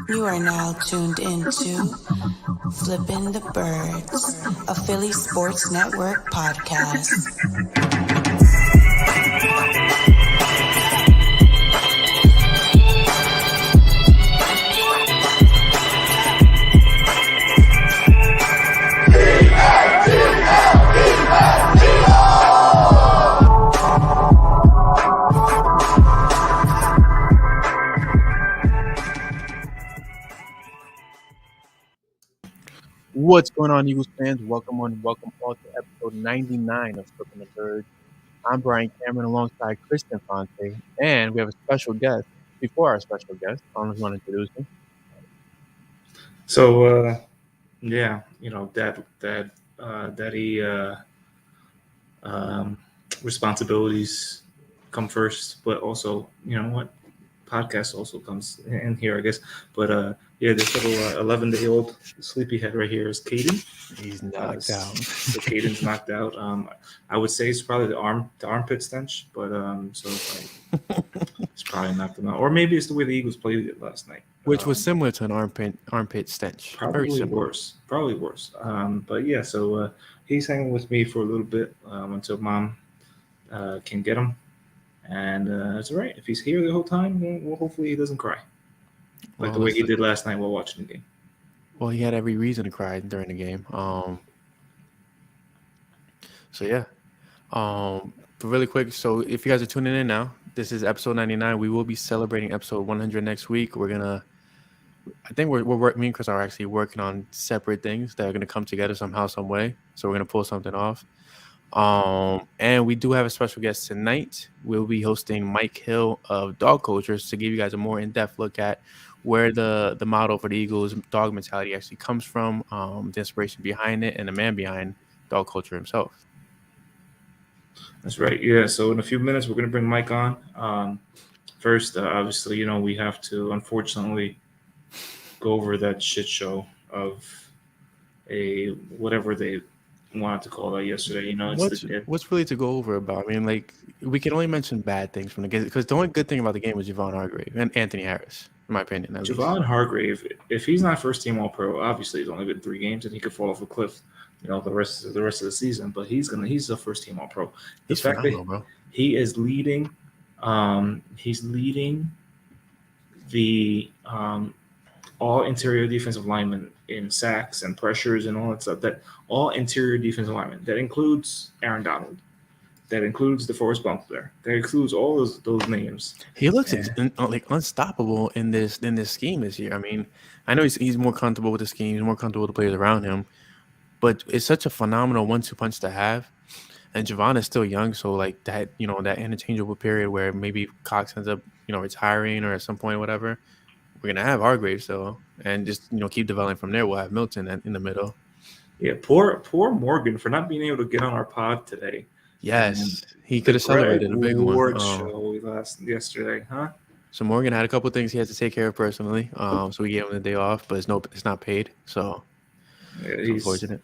You are now tuned into Flippin the Birds, a Philly Sports Network podcast. What's going on, Eagles fans? Welcome all to episode 99 of Flippin the Birds. I'm Brian Cameron alongside Kristen Fonte, and we have a special guest. Before our special guest, I don't know if you want to introduce him. So, daddy responsibilities come first, but also, you know what, podcast also comes in here, I guess. But this little 11-day-old sleepyhead right here is Caden. He's knocked out. So Caden's knocked out. I would say it's probably the armpit stench, but it's probably knocked him out, or maybe it's the way the Eagles played it last night, which was similar to an armpit stench. Probably worse. But yeah, so he's hanging with me for a little bit until Mom can get him. And it's all right. If he's here the whole time, well, hopefully he doesn't cry. Like the way he did last night while watching the game. Well, he had every reason to cry during the game. But really quick, so if you guys are tuning in now, this is episode 99. We will be celebrating episode 100 next week. Me and Chris are actually working on separate things that are going to come together somehow, some way. So we're going to pull something off. And we do have a special guest tonight. We'll be hosting Mike Hill of DAWG Culture to give you guys a more in-depth look at where the model for the Eagles dog mentality actually comes from, the inspiration behind it, and the man behind DAWG Culture himself. That's right. Yeah. So in a few minutes, we're going to bring Mike on. First, obviously, we have to unfortunately go over that shit show of whatever they wanted to call that yesterday. What's really to go over about? I mean, like, we can only mention bad things from the game, because the only good thing about the game was Javon Hargrave and Anthony Harris, in my opinion. Javon Hargrave, if he's not first team All-Pro, obviously he's only been 3 games and he could fall off a cliff, the rest of the season. But he's a first team All-Pro. The fact that he is leading, the all interior defensive linemen in sacks and pressures and all that stuff. That all interior defensive linemen. That includes Aaron Donald. That includes DeForest Buckner. That includes all those names. He looks unstoppable in this scheme this year. I mean, I know he's more comfortable with the scheme. He's more comfortable with the players around him. But it's such a phenomenal 1-2 punch to have. And Javon is still young, so like that, that interchangeable period where maybe Cox ends up, retiring or at some point or whatever. We're gonna have Hargrave still, and just keep developing from there. We'll have Milton in the middle. Yeah, poor Morgan for not being able to get on our pod today. Yes, he could have celebrated a big one. Show yesterday, huh? So Morgan had a couple of things he had to take care of personally. So we gave him the day off, but it's not paid. So it's unfortunate.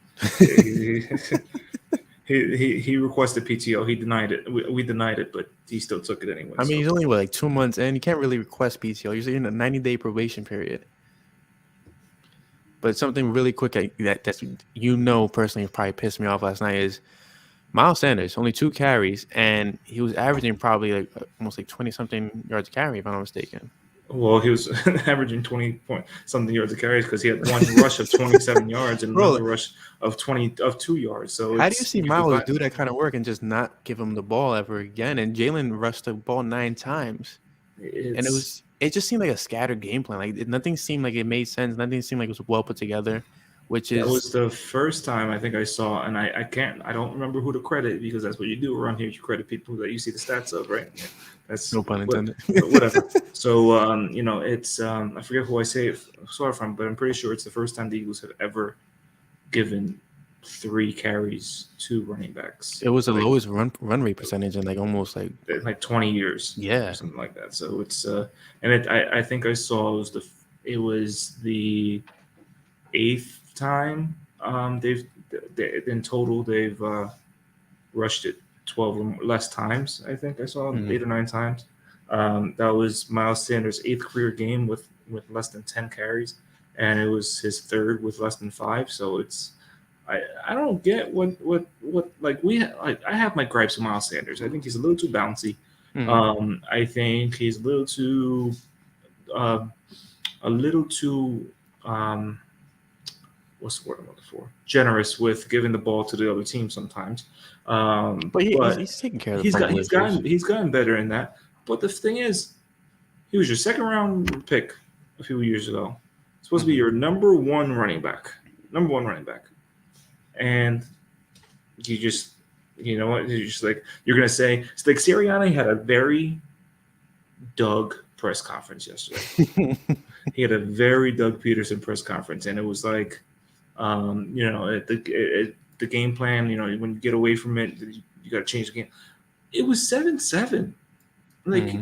He requested PTO. He denied it. We denied it, but he still took it anyway. I mean, he's only 2 months in. You can't really request PTO. You're in a 90-day probation period. But something really quick that's personally probably pissed me off last night is Miles Sanders, only 2 carries, and he was averaging probably almost 20-something yards a carry, if I'm not mistaken. Well, he was averaging 20-something yards of carries because he had one rush of 27 yards and another rush of 2 yards. So how do you see Miles do that kind of work and just not give him the ball ever again? And Jalen rushed the ball 9 times, and it just seemed like a scattered game plan. Like nothing seemed like it made sense. Nothing seemed like it was well put together. That was the first time I think I saw, and I don't remember who to credit, because that's what you do around here. You credit people that you see the stats of, right? That's no pun intended. Whatever. So it's I forget who I saw it from, but I'm pretty sure it's the first time the Eagles have ever given 3 carries to running backs. It was the lowest run rate percentage in almost 20 years. Yeah, or something like that. So it's I think I saw it was the 8th time they've rushed it 12 or less times. I think I saw 8 or 9 times. That was Miles Sanders' 8th career game with less than 10 carries, and it was his 3rd with less than 5. So it's I don't get what like I have my gripes with Miles Sanders. I think he's a little too bouncy. I think he's uh, a little too what's the word I'm looking for? Generous with giving the ball to the other team sometimes. But But he's taking care of the fumble issues. he's gotten better in that. But the thing is, he was your 2nd round pick a few years ago. Supposed to be your number 1 running back. Number 1 running back. And you just, you know what? You're just like, you're going to say, it's like Sirianni had a very Doug press conference yesterday. He had a very Doug Peterson press conference. And it was like, you know, the game plan, you know, when you get away from it, you got to change the game. It was 7-7. Like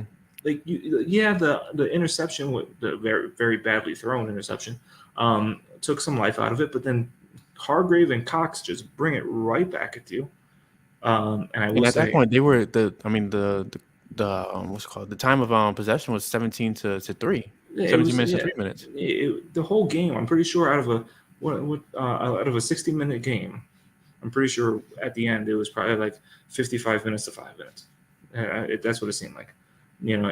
the interception, the very, very badly thrown interception, took some life out of it, but then Hargrave and Cox just bring it right back at you. And at that point, they were the what's it called? The time of possession was 17 to 3. 17 minutes to 3 minutes. The whole game, I'm pretty sure out of a 60-minute game, I'm pretty sure at the end it was probably like 55 minutes to 5 minutes. That's what it seemed like. You know,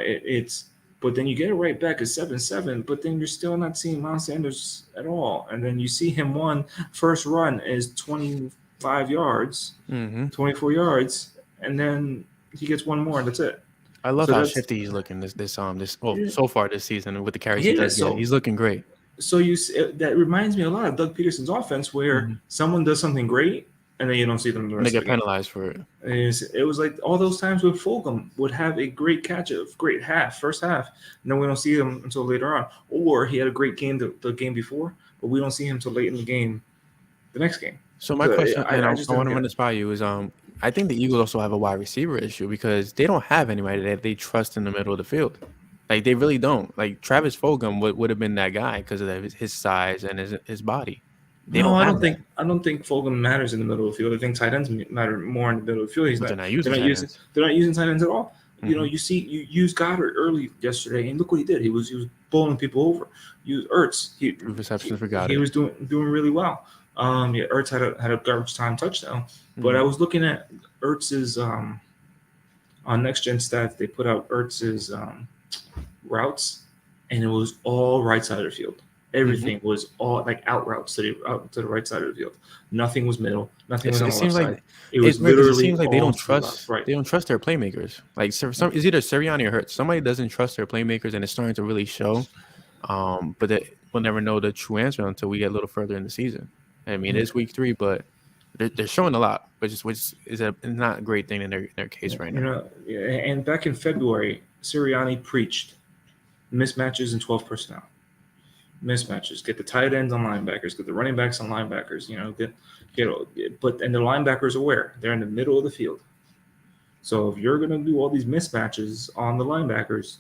but then you get it right back at 7-7, but then you're still not seeing Miles Sanders at all. And then you see him first run is 25 yards, 24 yards, and then he gets one more, and that's it. I love how shifty he's looking so far this season with the carries he does. He's looking great. So that reminds me a lot of Doug Peterson's offense, where someone does something great, and then you don't see them the rest of the game. They get penalized for it. It was like all those times when Fulgham would have a great catch, a great first half, and then we don't see him until later on. Or he had a great game the game before, but we don't see him until late in the game, the next game. So my question, and I want to run this by you, is I think the Eagles also have a wide receiver issue because they don't have anybody that they trust in the middle of the field. Like, they really don't. Like, Travis Fulgham would have been that guy because of his size and his body. I don't think Fulgham matters in the middle of the field. I think tight ends matter more in the middle of the field. They're not using tight ends at all. You know, you used Goddard early yesterday, and look what he did. He was bowling people over. You used Ertz. Receptions for Goddard. He was doing really well. Ertz had a garbage time touchdown. But I was looking at Ertz's on Next Gen Stats. They put out Ertz's routes, and it was all right side of the field. Everything was all like out routes to the right side of the field. Nothing was middle. Nothing was on the left side. It seems like they don't trust. They don't trust their playmakers. Like it's either Sirianni or Hurts. Somebody doesn't trust their playmakers, and it's starting to really show. But we'll never know the true answer until we get a little further in the season. I mean, it's week 3, but they're showing a lot, which is not a great thing in their case right now. You know, and back in February, Sirianni preached mismatches and 12 personnel. Mismatches. Get the tight ends on linebackers. Get the running backs on linebackers. You know, and the linebackers are where? They're in the middle of the field. So if you're going to do all these mismatches on the linebackers,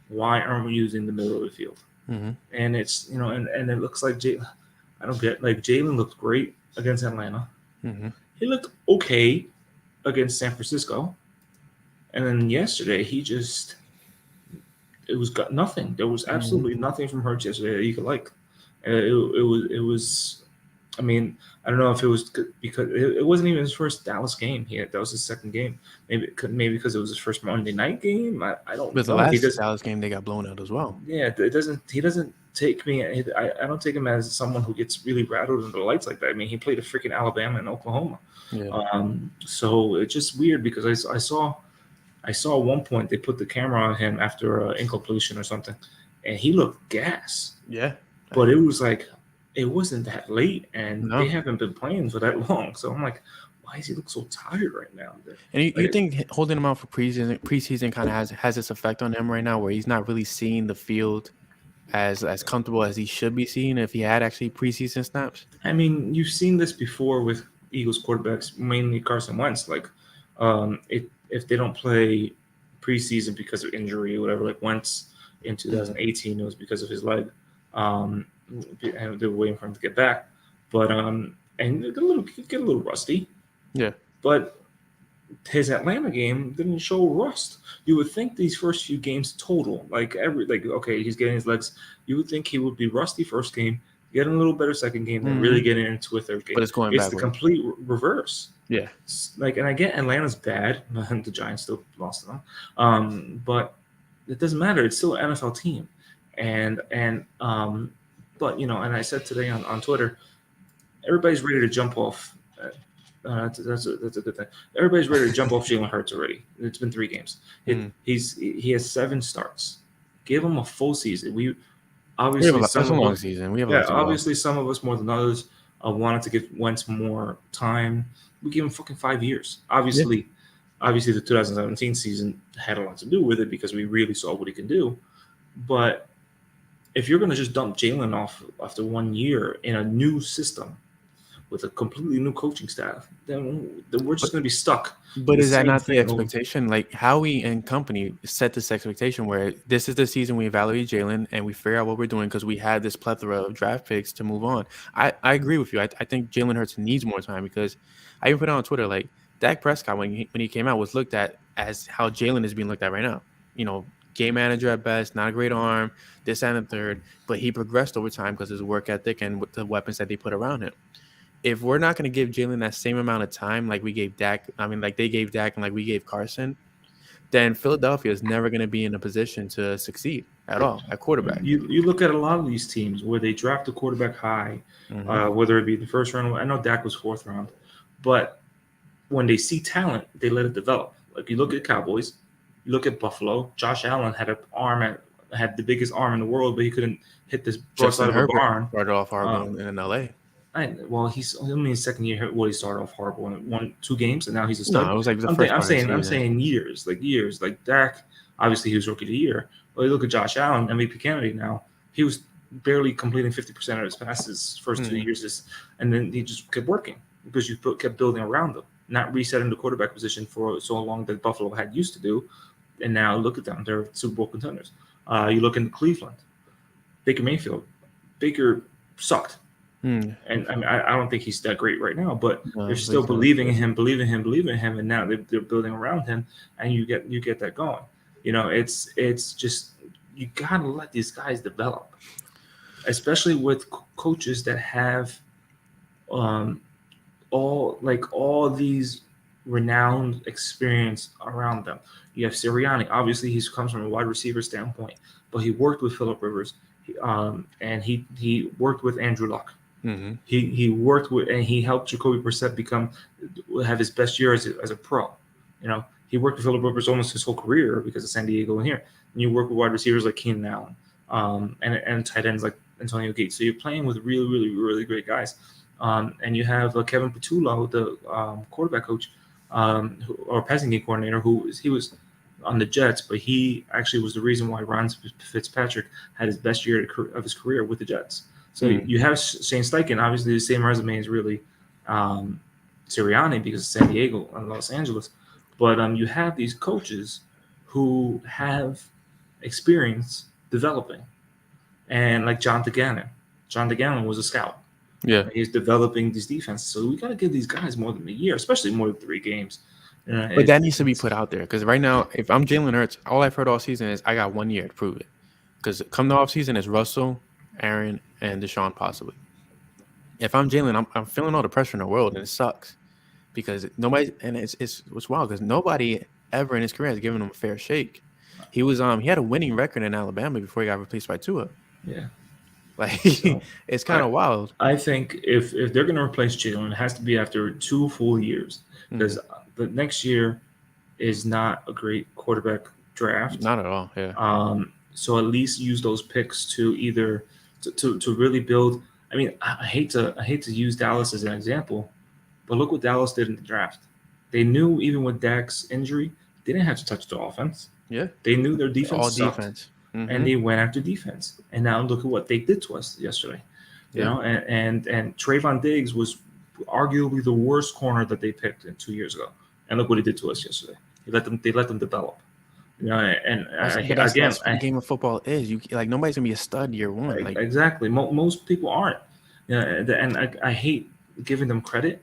why aren't we using the middle of the field? And it's, you know, and it looks like Jalen looked great against Atlanta. He looked okay against San Francisco. And then yesterday, it was got nothing. There was absolutely nothing from Hurts yesterday that you could like. It was. I mean, I don't know if it was because it wasn't even his first Dallas game. That was his second game. Maybe because it was his first Monday night game. I don't. But the last Dallas game, they got blown out as well. Yeah, it doesn't. He doesn't take me. I don't take him as someone who gets really rattled under the lights like that. I mean, he played a freaking Alabama and Oklahoma. Yeah. So it's just weird because I saw at one point they put the camera on him after an incompletion or something, and he looked gas. Yeah. But it was like it wasn't that late, and they haven't been playing for that long. So I'm like, why does he look so tired right now? And you think holding him out for preseason kind of has this effect on him right now, where he's not really seeing the field as comfortable as he should be seeing if he had actually preseason snaps? I mean, you've seen this before with Eagles quarterbacks, mainly Carson Wentz. Like, if they don't play preseason because of injury or whatever, like Wentz in 2018, it was because of his leg. And they were waiting for him to get back. But and get a little rusty. Yeah. But his Atlanta game didn't show rust. You would think these first few games total, okay, he's getting his legs. You would think he would be rusty first game, getting a little better second game, and really getting into a third game. But it's going It's backward. the complete reverse. Yeah. And I get Atlanta's bad. The Giants still lost to them. But it doesn't matter. It's still an NFL team. But and I said today on Twitter, everybody's ready to jump off. That's a good thing. Everybody's ready to jump off Jalen Hurts already. It's been 3 games. He has 7 starts. Give him a full season. That's a long season. We have obviously some of us more than others wanted to give Wentz more time. We gave him fucking 5 years. Obviously, the 2017 season had a lot to do with it because we really saw what he can do. But if you're going to just dump Jalen off after 1 year in a new system with a completely new coaching staff, then we're just going to be stuck. But is that not the expectation? Like Howie and company set this expectation where this is the season we evaluate Jalen and we figure out what we're doing because we had this plethora of draft picks to move on. I agree with you. I think Jalen Hurts needs more time because I even put it on Twitter, like Dak Prescott when he came out was looked at as how Jalen is being looked at right now. Game manager at best, not a great arm, this and the third, but he progressed over time because his work ethic and with the weapons that they put around him. If we're not going to give Jalen that same amount of time like we gave Dak, like they gave Dak and like we gave Carson, then Philadelphia is never going to be in a position to succeed at all at quarterback. You look at a lot of these teams where they draft a quarterback high, whether it be the first round. I know Dak was 4th round, but when they see talent, they let it develop. Like you look at Cowboys, you look at Buffalo. Josh Allen had had the biggest arm in the world, but he couldn't hit this broadside of a barn. Started off horrible in LA. He's only his second year. He started off horrible and won 2 games, and now he's a stud. No, it was like I'm saying years. Like Dak, obviously he was rookie of the year. But you look at Josh Allen, MVP candidate now. He was barely completing 50% of his passes first 2 years, and then he just kept working because you kept building around him, not resetting the quarterback position for so long that Buffalo had used to do. And now look at them; they're Super Bowl contenders. You look in Cleveland, Baker Mayfield. Baker sucked. And I don't think he's that great right now, but they're still believing in him, and now they're building around him, and you get that going. It's just you gotta let these guys develop, especially with coaches that have all these renowned experience around them. You have Sirianni. Obviously, he comes from a wide receiver standpoint, but he worked with Phillip Rivers, and he worked with Andrew Luck. He worked with and he helped Jacoby Brissett have his best year as a pro. He worked with Phillip Rivers almost his whole career because of San Diego and here. And you work with wide receivers like Keenan Allen, and tight ends like Antonio Gates. So you're playing with really, really, really great guys. And you have Kevin Patullo, the quarterback coach or passing game coordinator, he was on the Jets, but he actually was the reason why Ryan Fitzpatrick had his best year of his career with the Jets. So you have Shane Steichen, obviously the same resume as really Sirianni because of San Diego and Los Angeles. But you have these coaches who have experience developing. And like John DeGannon. John DeGannon was a scout. Yeah. He's developing these defenses. So we got to give these guys more than a year, especially more than 3 games. But that needs to be put out there because right now, if I'm Jalen Hurts, all I've heard all season is I got 1 year to prove it. Because come the offseason, it's Russell, Aaron, and Deshaun possibly. If I'm Jalen, I'm feeling all the pressure in the world, and it sucks because nobody. And it's wild because nobody ever in his career has given him a fair shake. He had a winning record in Alabama before he got replaced by Tua. Yeah, it's kind of wild. I think if they're going to replace Jalen, it has to be after 2 full years because the next year is not a great quarterback draft. Not at all. Yeah. So at least use those picks to either to really build. I mean, I hate to use Dallas as an example, but look what Dallas did in the draft. They knew even with Dak's injury, they didn't have to touch the offense. Yeah. They knew their defense all sucked, defense. and they went after defense. And now look at what they did to us yesterday. You know, and Trayvon Diggs was arguably the worst corner that they picked 2 years ago. And look what he did to us yesterday. They let them develop. You know, and that's what the game of football is. Nobody's gonna be a stud year one. Exactly. Most people aren't. And I hate giving them credit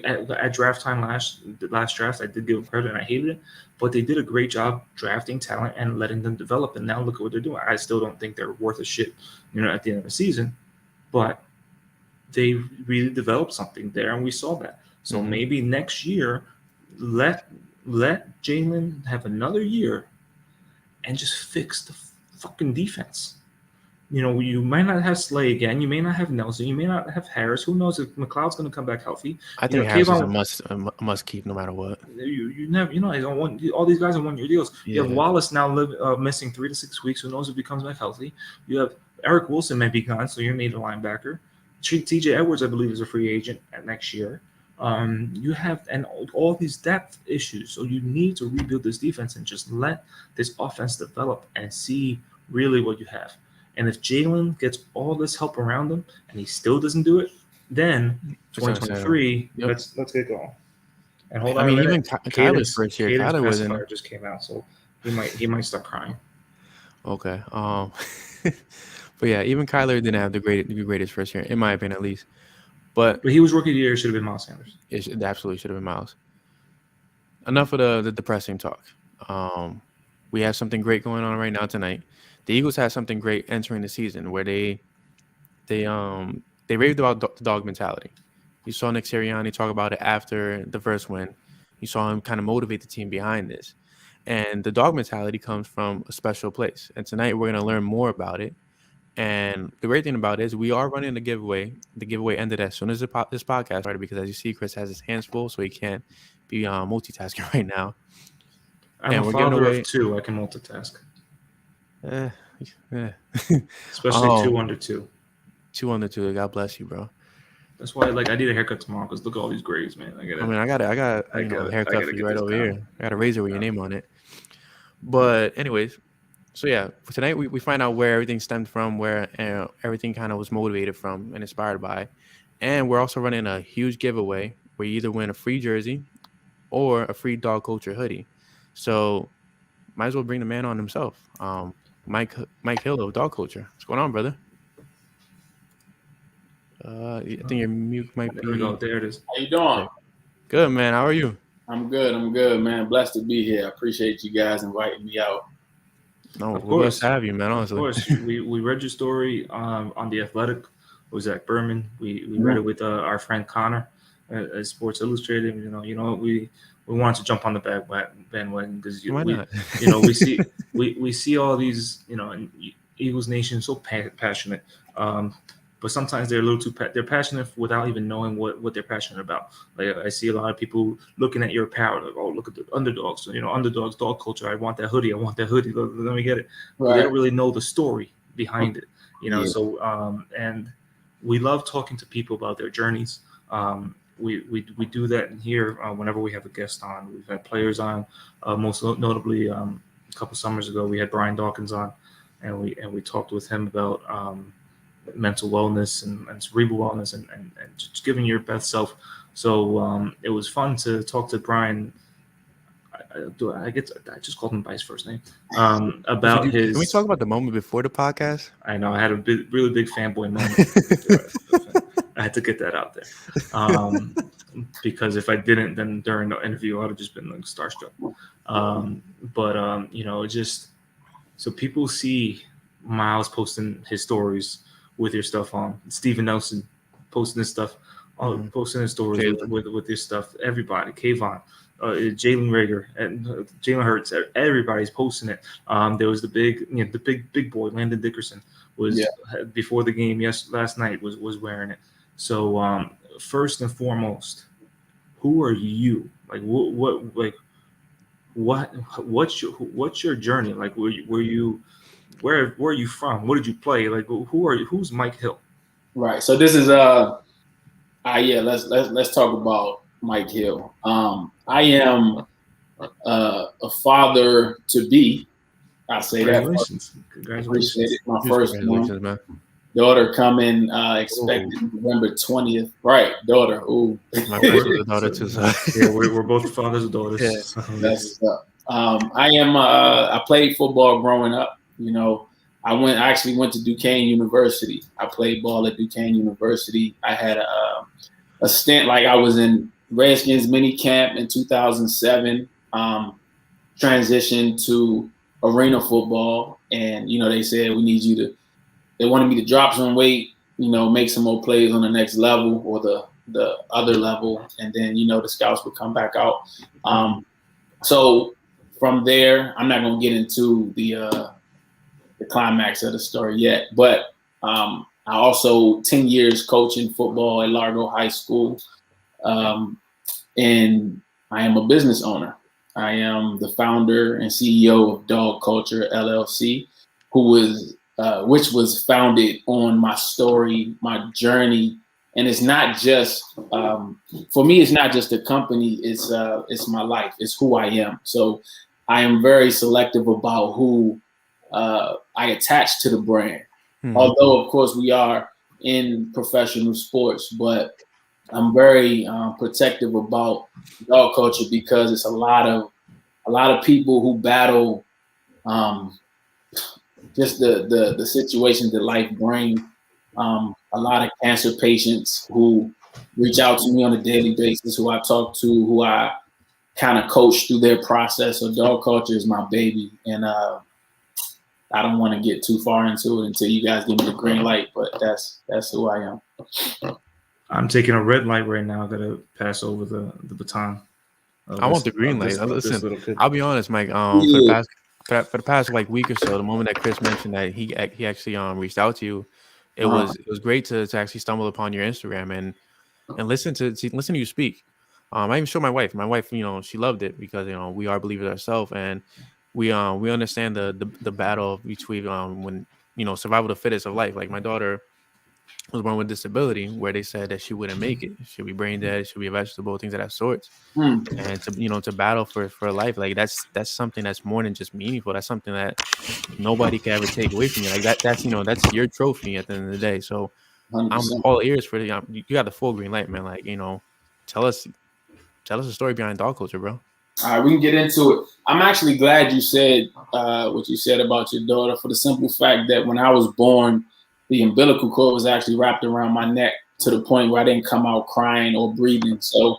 at draft time the last draft, I did give them credit and I hated it, but they did a great job drafting talent and letting them develop. And now look at what they're doing. I still don't think they're worth a shit, at the end of the season, but they really developed something there, and we saw that. So maybe next year, let Jalen have another year and just fix the fucking defense. You might not have Slay again. You may not have Nelson. You may not have Harris. Who knows if McLeod's going to come back healthy? I think Harris is a must keep no matter what. You never, he's on all these guys on 1 year deals. Yeah. You have Wallace now missing 3 to 6 weeks. Who knows if he comes back healthy? You have Eric Wilson may be gone, so you're need a linebacker. TJ Edwards, I believe, is a free agent next year. You have all these depth issues, so you need to rebuild this defense and just let this offense develop and see really what you have. And if Jalen gets all this help around him and he still doesn't do it, then 2023, let's get going. And hold on, even Kyler's first year, Kyler wasn't. Just came out, so he might start crying. Okay. But yeah, even Kyler didn't have the greatest first year, in my opinion, at least. But he was rookie of the year. Should have been Miles Sanders. It absolutely should have been Miles. Enough of the depressing talk. We have something great going on right now tonight. The Eagles had something great entering the season where they raved about the dog mentality. You saw Nick Sirianni talk about it after the first win. You saw him kind of motivate the team behind this. And the dog mentality comes from a special place. And tonight we're going to learn more about it. And the great thing about it is we are running the giveaway. The giveaway ended as soon as this podcast started because, as you see, Chris has his hands full, so he can't be multitasking right now. I'm a father of 2. I can multitask. Especially 2 under 2. 2 under 2. God bless you, bro. That's why, I need a haircut tomorrow because look at all these grays, man. I got a haircut for you right over here. I got a razor with your name on it. But anyways, so yeah, for tonight we find out where everything stemmed from, where everything kind of was motivated from and inspired by, and we're also running a huge giveaway where you either win a free jersey or a free DAWG Culture hoodie. So might as well bring the man on himself. Mike Hill of DAWG Culture. What's going on, brother? I think your mute might be. There we go. There it is. How you doing? Good, man. How are you? I'm good, man. Blessed to be here. I appreciate you guys inviting me out. No, we're blessed to have you, man. Honestly, of course. We read your story on The Athletic. It was at Berman. We read it with our friend Connor at Sports Illustrated. We wanted to jump on the bandwagon because we see all these Eagles Nation so passionate, but sometimes they're a little too they're passionate without even knowing what they're passionate about. Like I see a lot of people looking at your apparel, like, oh, look at the underdogs. So, underdogs, DAWG Culture. I want that hoodie. Let me get it. Right. But they don't really know the story behind it. Yeah. So and we love talking to people about their journeys. We do that here whenever we have a guest on. We've had players on. Most notably, a couple summers ago, we had Brian Dawkins on, and we talked with him about mental wellness and cerebral wellness and just giving your best self. So it was fun to talk to Brian. I just called him by his first name. About his. Can we talk about the moment before the podcast? I know I had a really big fanboy moment. I had to get that out there because if I didn't, then during the interview, I would have just been starstruck. Just so people see Miles posting his stories with your stuff on, Steven Nelson posting his stuff, posting his stories with your stuff. Everybody, Kayvon, Jalen Rager, and Jalen Hurts, everybody's posting it. There was the big boy Landon Dickerson was before the game last night was wearing it. So first and foremost, who are you? What's your journey? Like where are you from? What did you play? Like who's Mike Hill? Right. So this is let's talk about Mike Hill. I am a father to be. I say that. Congratulations. My first one. Daughter coming, expected November 20th. Right, daughter. Ooh. My first was a daughter too. So. Yeah, we're both fathers and daughters. Yeah. So. That's I played football growing up. I actually went to Duquesne University. I played ball at Duquesne University. I had a stint, like I was in Redskins mini camp in 2007, transitioned to arena football. And, they said, they wanted me to drop some weight, make some more plays on the next level or the other level. And then, the scouts would come back out. So from there, I'm not going to get into the climax of the story yet, but I also 10 years coaching football at Largo High School. And I am a business owner. I am the founder and CEO of DAWG Culture, LLC, which was founded on my story, my journey. And it's not just, for me, it's not just a company, it's my life, it's who I am. So I am very selective about who I attach to the brand. Mm-hmm. Although, of course, we are in professional sports, but I'm very protective about DAWG Culture because it's a lot of people who battle just the situations that life brings. A lot of cancer patients who reach out to me on a daily basis, who I talk to, who I kind of coach through their process. So DAWG Culture is my baby, and I don't want to get too far into it until you guys give me the green light, but that's who I am. I'm taking a red light right now. I gotta pass over the baton. I want the green light. Listen, I'll be honest, Mike. For the past like week or so, the moment that Chris mentioned that he actually reached out to you, it was great to actually stumble upon your Instagram and listen to you speak. I even showed my wife. My wife, she loved it because we are believers ourselves, and we understand the battle between when survival of the fittest of life. Like my daughter was born with disability, where they said that she wouldn't make it. She'll be brain dead. She'll be a vegetable, things of that sort. And to battle for life, like that's something that's more than just meaningful. That's something that nobody can ever take away from you. Like that's your trophy at the end of the day. So 100%. I'm all ears for you got the full green light, man. Like tell us the story behind DAWG Culture, bro. All right, we can get into it. I'm actually glad you said what you said about your daughter, for the simple fact that when I was born, the umbilical cord was actually wrapped around my neck to the point where I didn't come out crying or breathing. So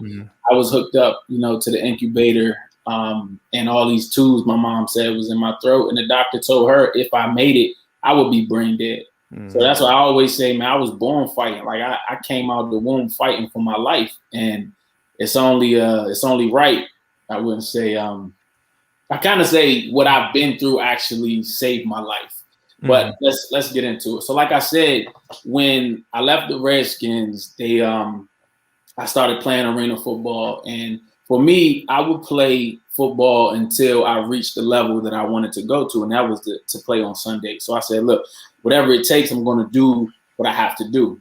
I was hooked up, to the incubator, and all these tubes my mom said was in my throat. And the doctor told her if I made it, I would be brain dead. So that's why I always say, man, I was born fighting. Like I came out of the womb fighting for my life, and it's only right. I wouldn't say, I kind of say what I've been through actually saved my life. But let's get into it. So like I said, when I left the Redskins, I started playing arena football. And for me, I would play football until I reached the level that I wanted to go to. And that was to play on Sunday. So I said, look, whatever it takes, I'm going to do what I have to do.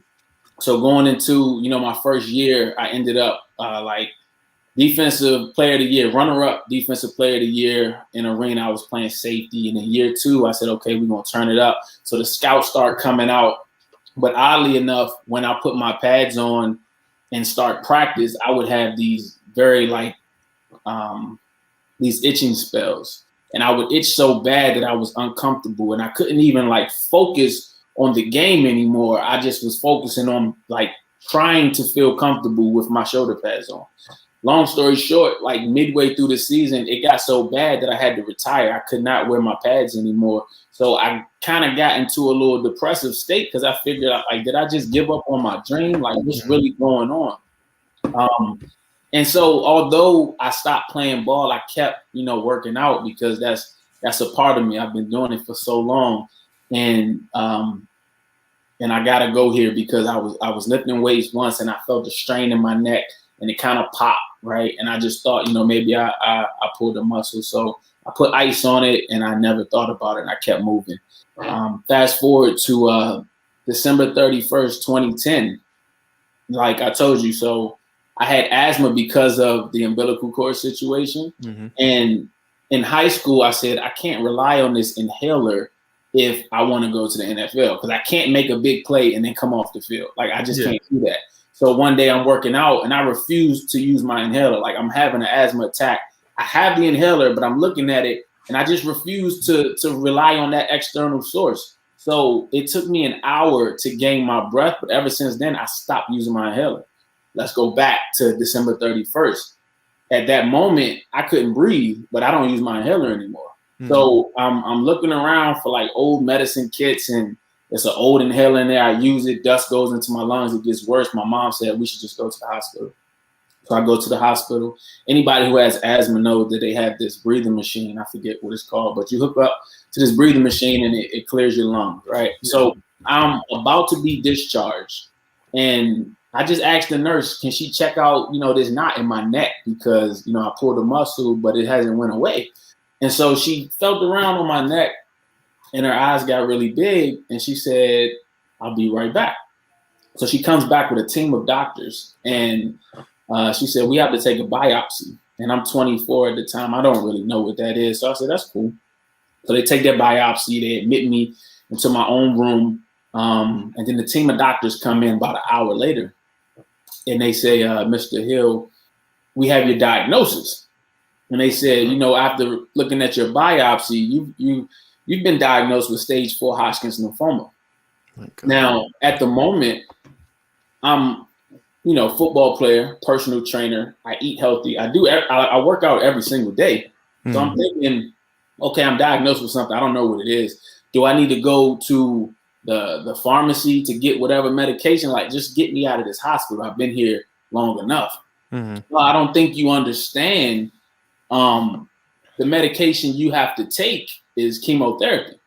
So going into, my first year, I ended up defensive player of the year, runner-up defensive player of the year in arena. I was playing safety. And in year 2, I said, okay, we're going to turn it up. So the scouts start coming out. But oddly enough, when I put my pads on and start practice, I would have these very these itching spells. And I would itch so bad that I was uncomfortable. And I couldn't even focus on the game anymore. I just was focusing on trying to feel comfortable with my shoulder pads on. Long story short, midway through the season, it got so bad that I had to retire. I could not wear my pads anymore. So I kind of got into a little depressive state because I figured out, did I just give up on my dream? What's really going on? And so although I stopped playing ball, I kept, working out because that's a part of me. I've been doing it for so long. And I got to go here because I was lifting weights once and I felt a strain in my neck. And it kind of popped, right? And I just thought, maybe I pulled a muscle. So I put ice on it, and I never thought about it, and I kept moving. Fast forward to December 31st, 2010. Like I told you, so I had asthma because of the umbilical cord situation. And in high school, I said, I can't rely on this inhaler if I want to go to the NFL because I can't make a big play and then come off the field. I just can't do that. So one day I'm working out and I refuse to use my inhaler. I'm having an asthma attack. I have the inhaler, but I'm looking at it and I just refuse to rely on that external source. So it took me an hour to gain my breath. But ever since then, I stopped using my inhaler. let's go back to December 31st. At that moment, I couldn't breathe, but I don't use my inhaler anymore. Mm-hmm. So I'm looking around for like old medicine kits, and it's an old inhaler in there. I use it, dust goes into my lungs, it gets worse. My mom said we should just go to the hospital. So I go to the hospital. Anybody who has asthma knows that they have this breathing machine. I forget what it's called, but you hook up to this breathing machine and it clears your lungs, right? Yeah. So I'm about to be discharged, and I just asked the nurse, can she check out, this knot in my neck, because, I pulled a muscle, but it hasn't went away. And so she felt around on my neck, and her eyes got really big, and she said, I'll be right back. So she comes back with a team of doctors, and she said, we have to take a biopsy. And I'm 24 at the time. I don't really know what that is. So I said, that's cool. So they take that biopsy. They admit me into my own room. And then the team of doctors come in about an hour later. And they say, Mr. Hill, we have your diagnosis. And they said, after looking at your biopsy, you've been diagnosed with stage 4 Hodgkin's lymphoma. Now, at the moment, I'm, football player, personal trainer. I eat healthy. I work out every single day. So I'm thinking, okay, I'm diagnosed with something. I don't know what it is. Do I need to go to the pharmacy to get whatever medication? Like, just get me out of this hospital. I've been here long enough. Mm-hmm. Well, I don't think you understand. The medication you have to take is chemotherapy.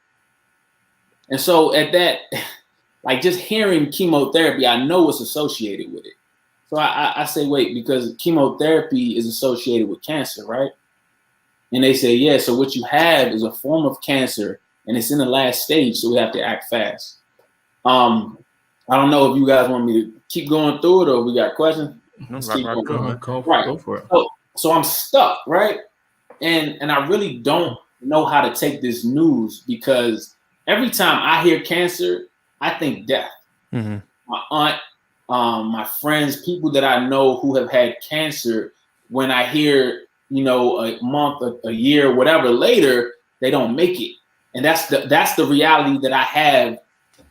And so at that, like, just hearing chemotherapy, I know what's associated with it. So I say, wait, because chemotherapy is associated with cancer, right? And they say, yeah, so what you have is a form of cancer, and it's in the last stage, so we have to act fast. I don't know if you guys want me to keep going through it, or we got questions. Go for it. So I'm stuck, right? And I really don't know how to take this news, because every time I hear cancer, I think death. Mm-hmm. My aunt, my friends, people that I know who have had cancer, when I hear, a month, a year, whatever later, they don't make it. And that's the reality that I have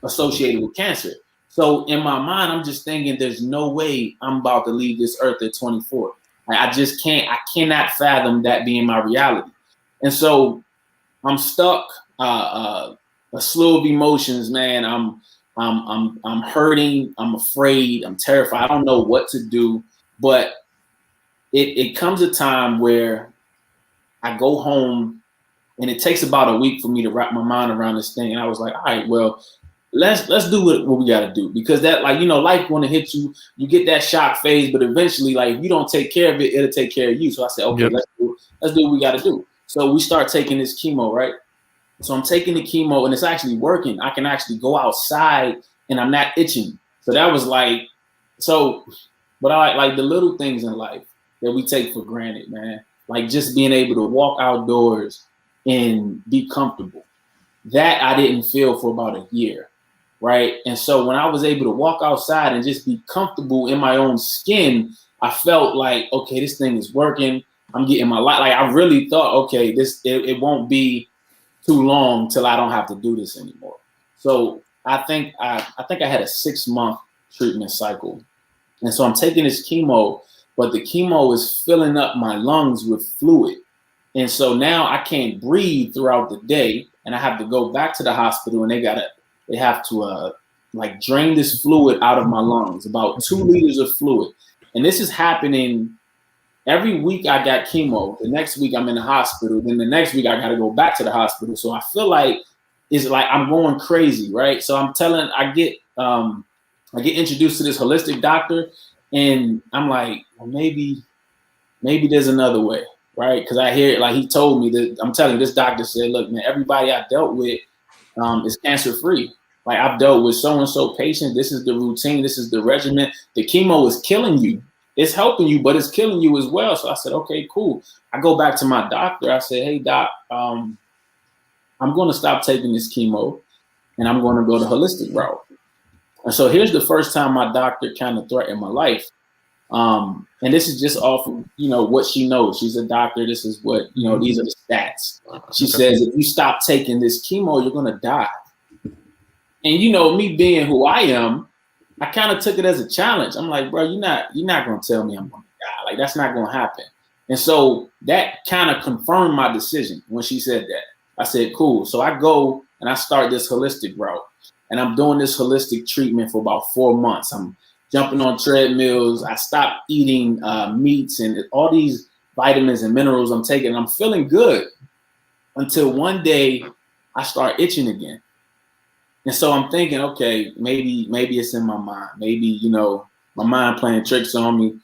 associated with cancer. So in my mind, I'm just thinking there's no way I'm about to leave this earth at 24. I just can't. I cannot fathom that being my reality. And so I'm stuck. A slew of emotions, man. I'm hurting. I'm afraid. I'm terrified. I don't know what to do. But it comes a time where I go home, and it takes about a week for me to wrap my mind around this thing. And I was like, all right, well, let's do what we got to do, because that, like, life want to hit you. You get that shock phase, but eventually, like, if you don't take care of it, it'll take care of you. So I said, okay, yep. Let's do what we got to do. So we start taking this chemo, right? So I'm taking the chemo, and it's actually working. I can actually go outside, and I'm not itching. So that was like, but I like the little things in life that we take for granted, man. Like just being able to walk outdoors and be comfortable. That I didn't feel for about a year, right? And so when I was able to walk outside and just be comfortable in my own skin, I felt like, okay, this thing is working. I'm getting my life. Like, I really thought, okay, it won't be too long till I don't have to do this anymore. So I think I had a 6-month treatment cycle. And so I'm taking this chemo, but the chemo is filling up my lungs with fluid. And so now I can't breathe throughout the day, and I have to go back to the hospital, and they have to like drain this fluid out of my lungs, about 2 liters of fluid. And this is happening every week. I got chemo. The next week I'm in the hospital. Then the next week I got to go back to the hospital. So I feel like it's like I'm going crazy, right? So I get introduced to this holistic doctor, and I'm like, well, maybe there's another way, right? Because I hear, like, he told me that, I'm telling you, this doctor said, look, man, everybody I dealt with is cancer-free. Like, I've dealt with so-and-so patient. This is the routine. This is the regimen. The chemo is killing you. It's helping you, but it's killing you as well. So I said, okay, cool. I go back to my doctor. I said, hey, doc, I'm going to stop taking this chemo, and I'm going to go the holistic route. And so here's the first time my doctor kind of threatened my life. And this is just off of, what she knows. She's a doctor. This is what, these are the stats. She says, if you stop taking this chemo, you're going to die. And, me being who I am, I kind of took it as a challenge. I'm like, bro, you're not gonna tell me I'm gonna die. Like, that's not gonna happen. And so that kind of confirmed my decision when she said that. I said, cool. So I go and I start this holistic route. And I'm doing this holistic treatment for about 4 months. I'm jumping on treadmills. I stopped eating meats and all these vitamins and minerals I'm taking. I'm feeling good until one day I start itching again. And so I'm thinking, okay, maybe it's in my mind. Maybe, you know, my mind playing tricks on me.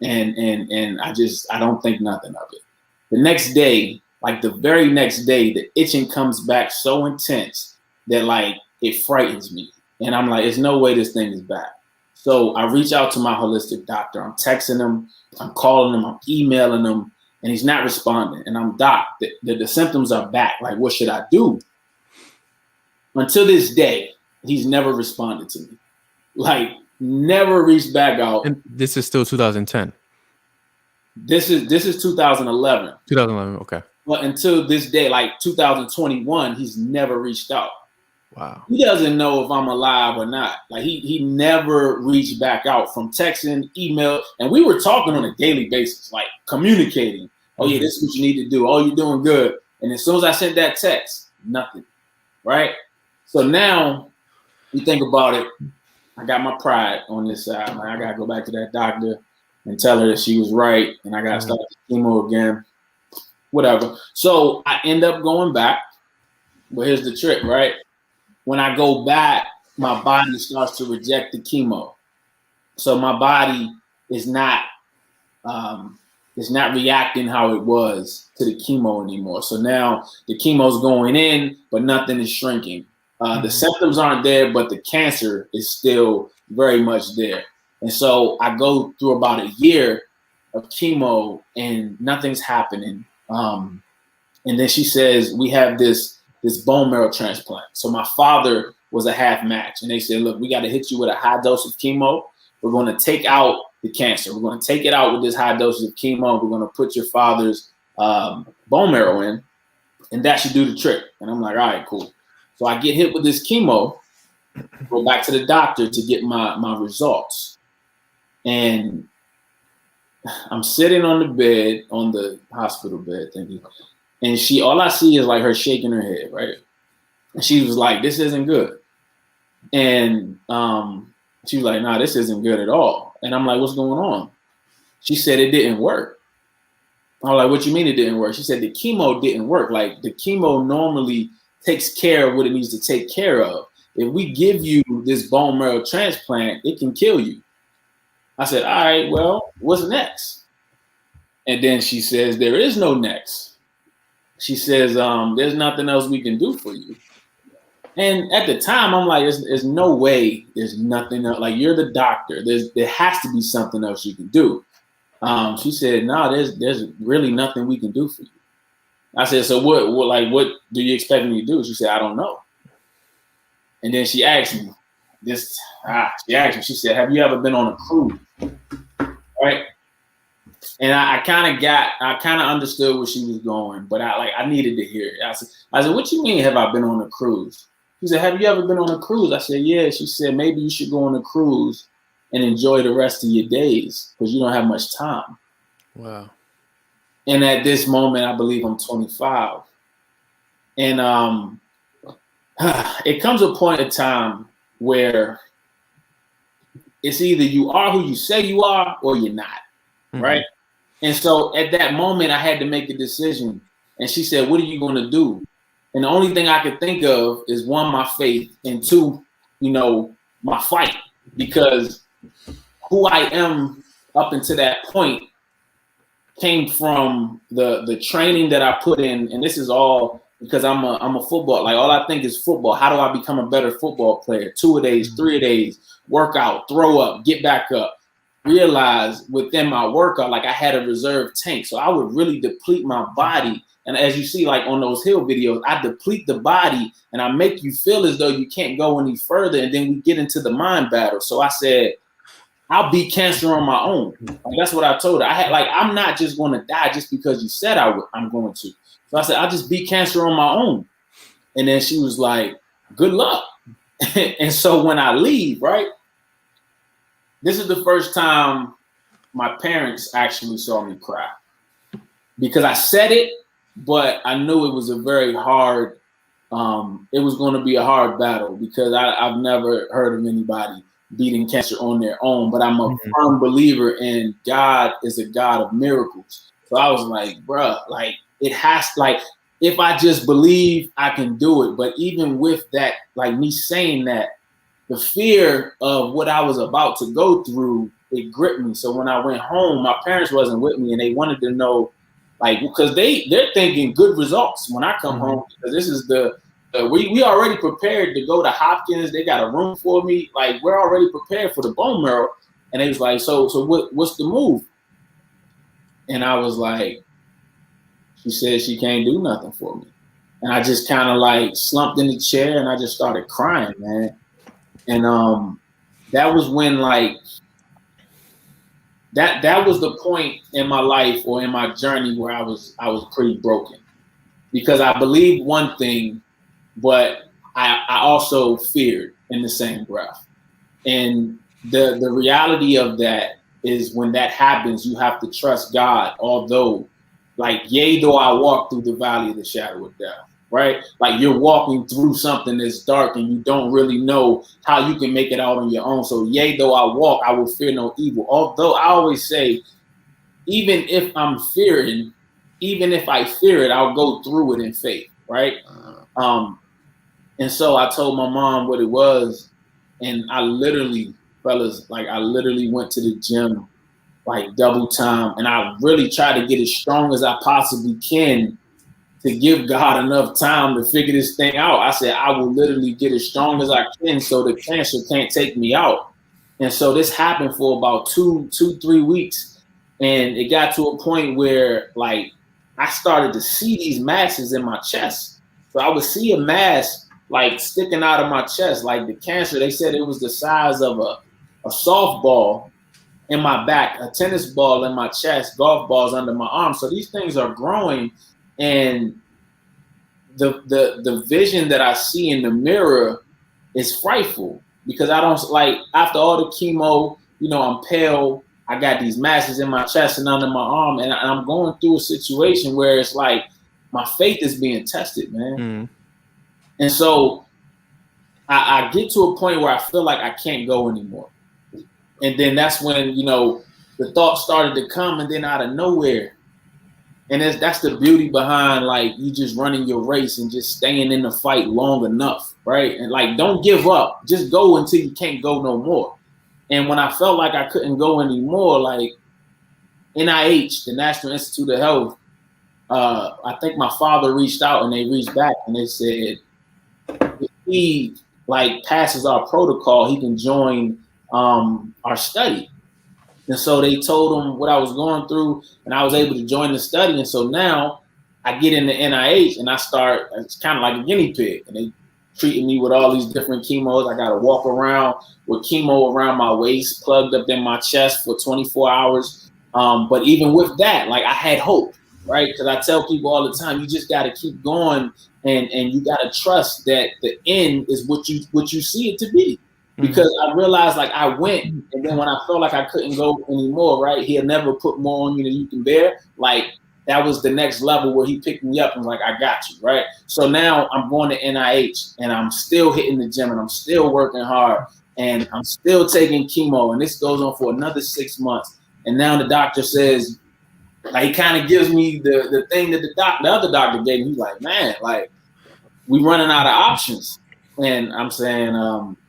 And I don't think nothing of it. The next day, like the very next day, the itching comes back so intense that like it frightens me. And I'm like, there's no way this thing is back. So I reach out to my holistic doctor. I'm texting him, I'm calling him, I'm emailing him, and he's not responding. And I'm, doc, the symptoms are back. Like, what should I do? Until this day, he's never responded to me. Like, never reached back out. And this is still 2010. This is 2011. 2011, okay. But until this day, like 2021, he's never reached out. Wow. He doesn't know if I'm alive or not. Like he never reached back out from texting, email, and we were talking on a daily basis, like communicating. Oh yeah, this is what you need to do. Oh, you're doing good. And as soon as I sent that text, nothing. Right? So now you think about it. I got my pride on this side. Like, I gotta go back to that doctor and tell her that she was right, and I gotta start the chemo again. Whatever. So I end up going back. But here's the trick, right? When I go back, my body starts to reject the chemo. So my body is not reacting how it was to the chemo anymore. So now the chemo's going in, but nothing is shrinking. The symptoms aren't there, but the cancer is still very much there. And so I go through about a year of chemo and nothing's happening. And then she says, we have this bone marrow transplant. So my father was a half match. And they said, look, we got to hit you with a high dose of chemo. We're going to take out the cancer. We're going to take it out with this high dose of chemo. We're going to put your father's bone marrow in, and that should do the trick. And I'm like, all right, cool. So I get hit with this chemo, go back to the doctor to get my results. And I'm sitting on the bed, on the hospital bed, thinking, and all I see is like her shaking her head, right? And she was like, this isn't good. And she was like, nah, this isn't good at all. And I'm like, what's going on? She said it didn't work. I was like, what you mean it didn't work? She said the chemo didn't work. Like the chemo normally takes care of what it needs to take care of. If we give you this bone marrow transplant, it can kill you. I said, all right, well, what's next? And then she says, there is no next. She says, there's nothing else we can do for you. And at the time, I'm like, there's no way there's nothing else. Like, you're the doctor. There has to be something else you can do. She said, no, there's really nothing we can do for you. I said, so what do you expect me to do? She said, I don't know. And then she asked me she said, have you ever been on a cruise? Right? And I kind of understood where she was going, but I needed to hear it. I said, what you mean have I been on a cruise? She said, have you ever been on a cruise? I said, yeah. She said, maybe you should go on a cruise and enjoy the rest of your days because you don't have much time. Wow. And at this moment, I believe I'm 25. And it comes a point in time where it's either you are who you say you are or you're not, right? And so at that moment, I had to make a decision. And she said, what are you going to do? And the only thing I could think of is one, my faith, and two, my fight. Because who I am up until that point came from the training that I put in. And this is all because I'm a football. Like, all I think is football. How do I become a better football player? 2-a-days, 3-a-days, workout, throw up, get back up. Realize within my workout, like I had a reserve tank. So I would really deplete my body. And as you see, like on those hill videos, I deplete the body and I make you feel as though you can't go any further. And then we get into the mind battle. So I said, I'll beat cancer on my own. Like, that's what I told her. I'm not just going to die just because you said I'm going to. So I said, I'll just beat cancer on my own. And then she was like, good luck. And so when I leave, right, this is the first time my parents actually saw me cry, because I said it, but I knew it was a very hard, it was going to be a hard battle, because I've never heard of anybody beating cancer on their own, but I'm a firm believer in God is a God of miracles. So I was like, bruh, like it has, like, if I just believe, I can do it. But even with that, like me saying that, the fear of what I was about to go through, it gripped me. So when I went home, my parents wasn't with me, and they wanted to know, like, because they're thinking good results when I come home, because this is we already prepared to go to Hopkins. They got a room for me. Like, we're already prepared for the bone marrow. And they was like, so what's the move? And I was like, she said she can't do nothing for me. And I just kind of like slumped in the chair, and I just started crying, man. And that was when, like, that was the point in my life or in my journey where I was pretty broken, because I believed one thing, but I also feared in the same breath. And the reality of that is, when that happens, you have to trust God. Although, like, yea, though I walk through the valley of the shadow of death, right? Like, you're walking through something that's dark, and you don't really know how you can make it out on your own. So, yea, though I walk, I will fear no evil. Although I always say, even if I'm fearing, even if I fear it, I'll go through it in faith, right? And so I told my mom what it was, and I literally, fellas, like, I literally went to the gym like double time, and I really tried to get as strong as I possibly can to give God enough time to figure this thing out. I said, I will literally get as strong as I can so the cancer can't take me out. And so this happened for about 3 weeks. And it got to a point where, like, I started to see these masses in my chest. So I would see a mass like sticking out of my chest, like the cancer. They said it was the size of a softball in my back, a tennis ball in my chest, golf balls under my arm. So these things are growing, and the vision that I see in the mirror is frightful, because I don't, like, after all the chemo, you know, I'm pale. I got these masses in my chest and under my arm, and I'm going through a situation where it's like my faith is being tested, man. And so I get to a point where I feel like I can't go anymore. And then that's when, you know, the thoughts started to come, and then out of nowhere. And that's the beauty behind, like, you just running your race and just staying in the fight long enough, right? And, like, don't give up. Just go until you can't go no more. And when I felt like I couldn't go anymore, like, NIH, the National Institute of Health, I think my father reached out, and they reached back, and they said, if he, like, passes our protocol, he can join our study. And so they told him what I was going through, and I was able to join the study. And so now I get into NIH, and I start, it's kind of like a guinea pig, and they treating me with all these different chemos. I got to walk around with chemo around my waist, plugged up in my chest for 24 hours. But even with that, like, I had hope, right? Because I tell people all the time, you just got to keep going, and you got to trust that the end is what you see it to be. Because I realized, like, I went, and then when I felt like I couldn't go anymore, right? He'll never put more on you than you can bear. Like, that was the next level where he picked me up and was like, I got you, right? So now I'm going to NIH, and I'm still hitting the gym, and I'm still working hard, and I'm still taking chemo, and this goes on for another 6 months. And now the doctor says, like, he kind of gives me the thing that the other doctor gave me. He's like, man, like, we running out of options. And I'm saying,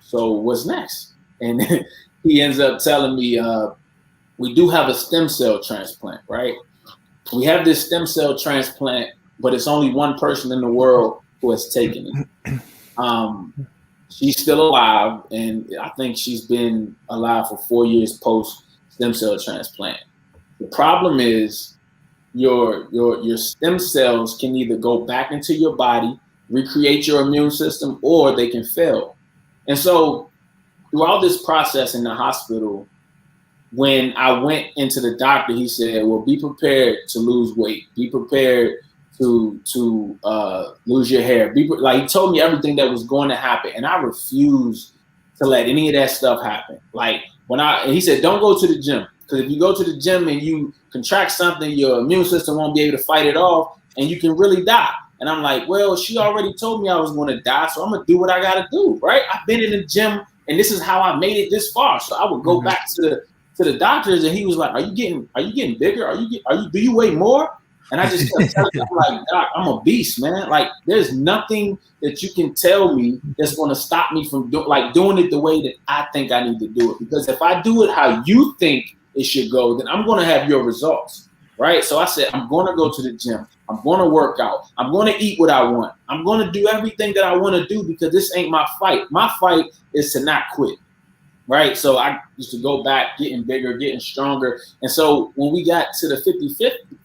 so what's next? And he ends up telling me, we do have a stem cell transplant, right? We have this stem cell transplant, but it's only one person in the world who has taken it. She's still alive, and I think she's been alive for 4 years post stem cell transplant. The problem is your stem cells can either go back into your body, recreate your immune system, or they can fail. And so throughout this process in the hospital, when I went into the doctor, he said, well, be prepared to lose weight. Be prepared to lose your hair. Like, he told me everything that was going to happen. And I refused to let any of that stuff happen. Like he said, don't go to the gym, because if you go to the gym and you contract something, your immune system won't be able to fight it off, and you can really die. And I'm like, well, she already told me I was going to die, so I'm going to do what I got to do, right? I've been in the gym, and this is how I made it this far. So I would go back to the doctors, and he was like, are you getting bigger? Do you weigh more? And I just kept telling him, like, Doc, I'm a beast, man. Like, there's nothing that you can tell me that's going to stop me from doing it the way that I think I need to do it. Because if I do it how you think it should go, then I'm going to have your results, right? So I said, I'm going to go to the gym. I'm going to work out. I'm going to eat what I want. I'm going to do everything that I want to do, because this ain't my fight. My fight is to not quit. Right. So I used to go back, getting bigger, getting stronger. And so when we got to the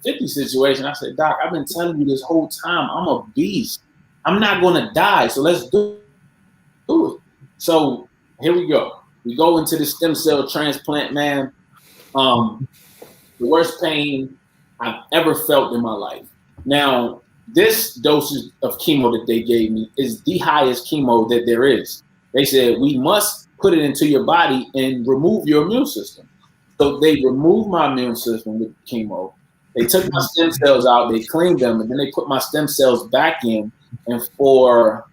50-50 situation, I said, Doc, I've been telling you this whole time, I'm a beast. I'm not going to die. So let's do it. So here we go. We go into the stem cell transplant, man. The worst pain I've ever felt in my life. Now, this dosage of chemo that they gave me is the highest chemo that there is. They said, we must put it into your body and remove your immune system. So they removed my immune system with chemo. They took my stem cells out, they cleaned them, and then they put my stem cells back in. And for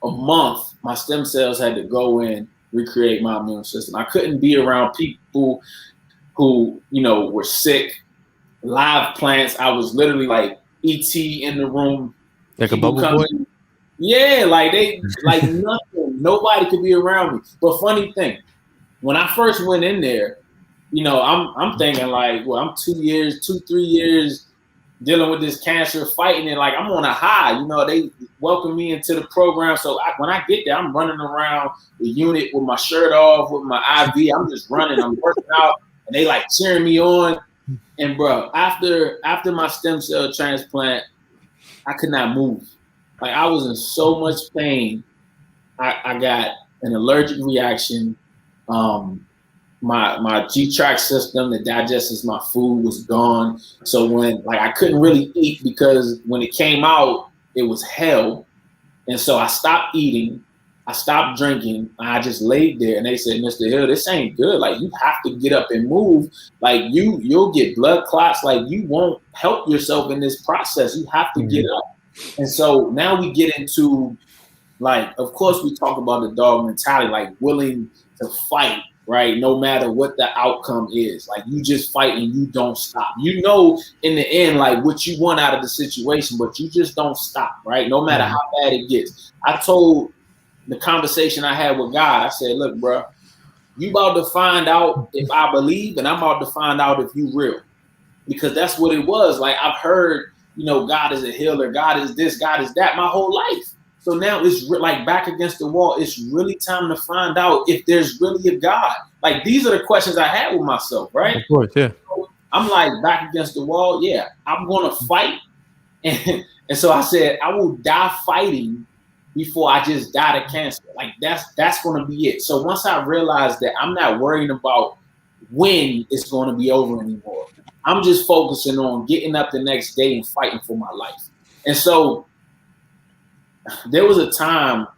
a month, my stem cells had to go in, recreate my immune system. I couldn't be around people who, were sick, live plants. I was literally like ET in the room. Like a bubble boy? Yeah, like nothing. Nobody could be around me. But funny thing, when I first went in there, I'm thinking like, well, I'm 3 years dealing with this cancer, fighting it. Like, I'm on a high. They welcome me into the program. So when I get there, I'm running around the unit with my shirt off, with my IV. I'm just running. I'm working out, and they like cheering me on. And bro, after my stem cell transplant, I could not move. Like, I was in so much pain. I got an allergic reaction. My G-tract system that digests my food was gone. So when I couldn't really eat, because when it came out, it was hell. And so I stopped eating. I stopped drinking. I just laid there, and they said, Mr. Hill, this ain't good. Like, you have to get up and move. Like, you'll get blood clots. Like, you won't help yourself in this process. You have to get up. And so now we get into, like, of course, we talk about the dog mentality, like willing to fight, right? No matter what the outcome is, like, you just fight and you don't stop. In the end, like, what you want out of the situation, but you just don't stop, right? No matter how bad it gets. I told the conversation I had with God, I said, look, bro, you about to find out if I believe, and I'm about to find out if you real, because that's what it was. Like, I've heard, God is a healer, God is this, God is that, my whole life. So now it's like back against the wall. It's really time to find out if there's really a God. Like, these are the questions I had with myself, right? Of course, yeah. So I'm like, back against the wall. Yeah, I'm going to fight. And so I said, I will die fighting before I just die to cancer. Like, that's going to be it. So once I realized that I'm not worrying about when it's going to be over anymore, I'm just focusing on getting up the next day and fighting for my life. And so there was a time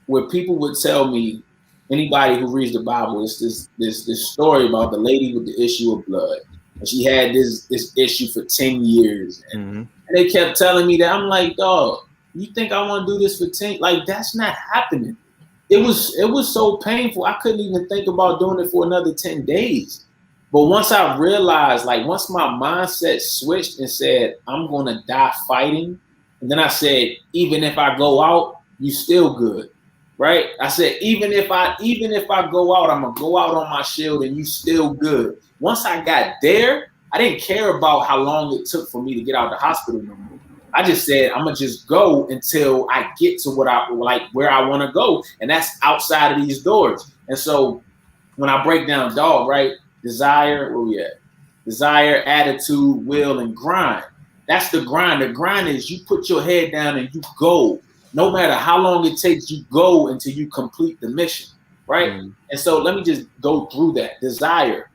where people would tell me, anybody who reads the Bible, it's this story about the lady with the issue of blood. And she had this issue for 10 years. And they kept telling me that. I'm like, dog, you think I want to do this for 10? Like, that's not happening. It was so painful. I couldn't even think about doing it for another 10 days. But once I realized, like, once my mindset switched and said, I'm going to die fighting. And then I said, even if I go out, you still good, right? I said, even if I go out, I'm going to go out on my shield and you still good. Once I got there, I didn't care about how long it took for me to get out of the hospital no more. I just said, I'm going to just go until I get to where I want to go. And that's outside of these doors. And so when I break down DAWG, right? Desire, where we at? Desire, attitude, will, and grind. That's the grind. The grind is you put your head down and you go. No matter how long it takes, you go until you complete the mission, right? And so let me just go through that. Desire.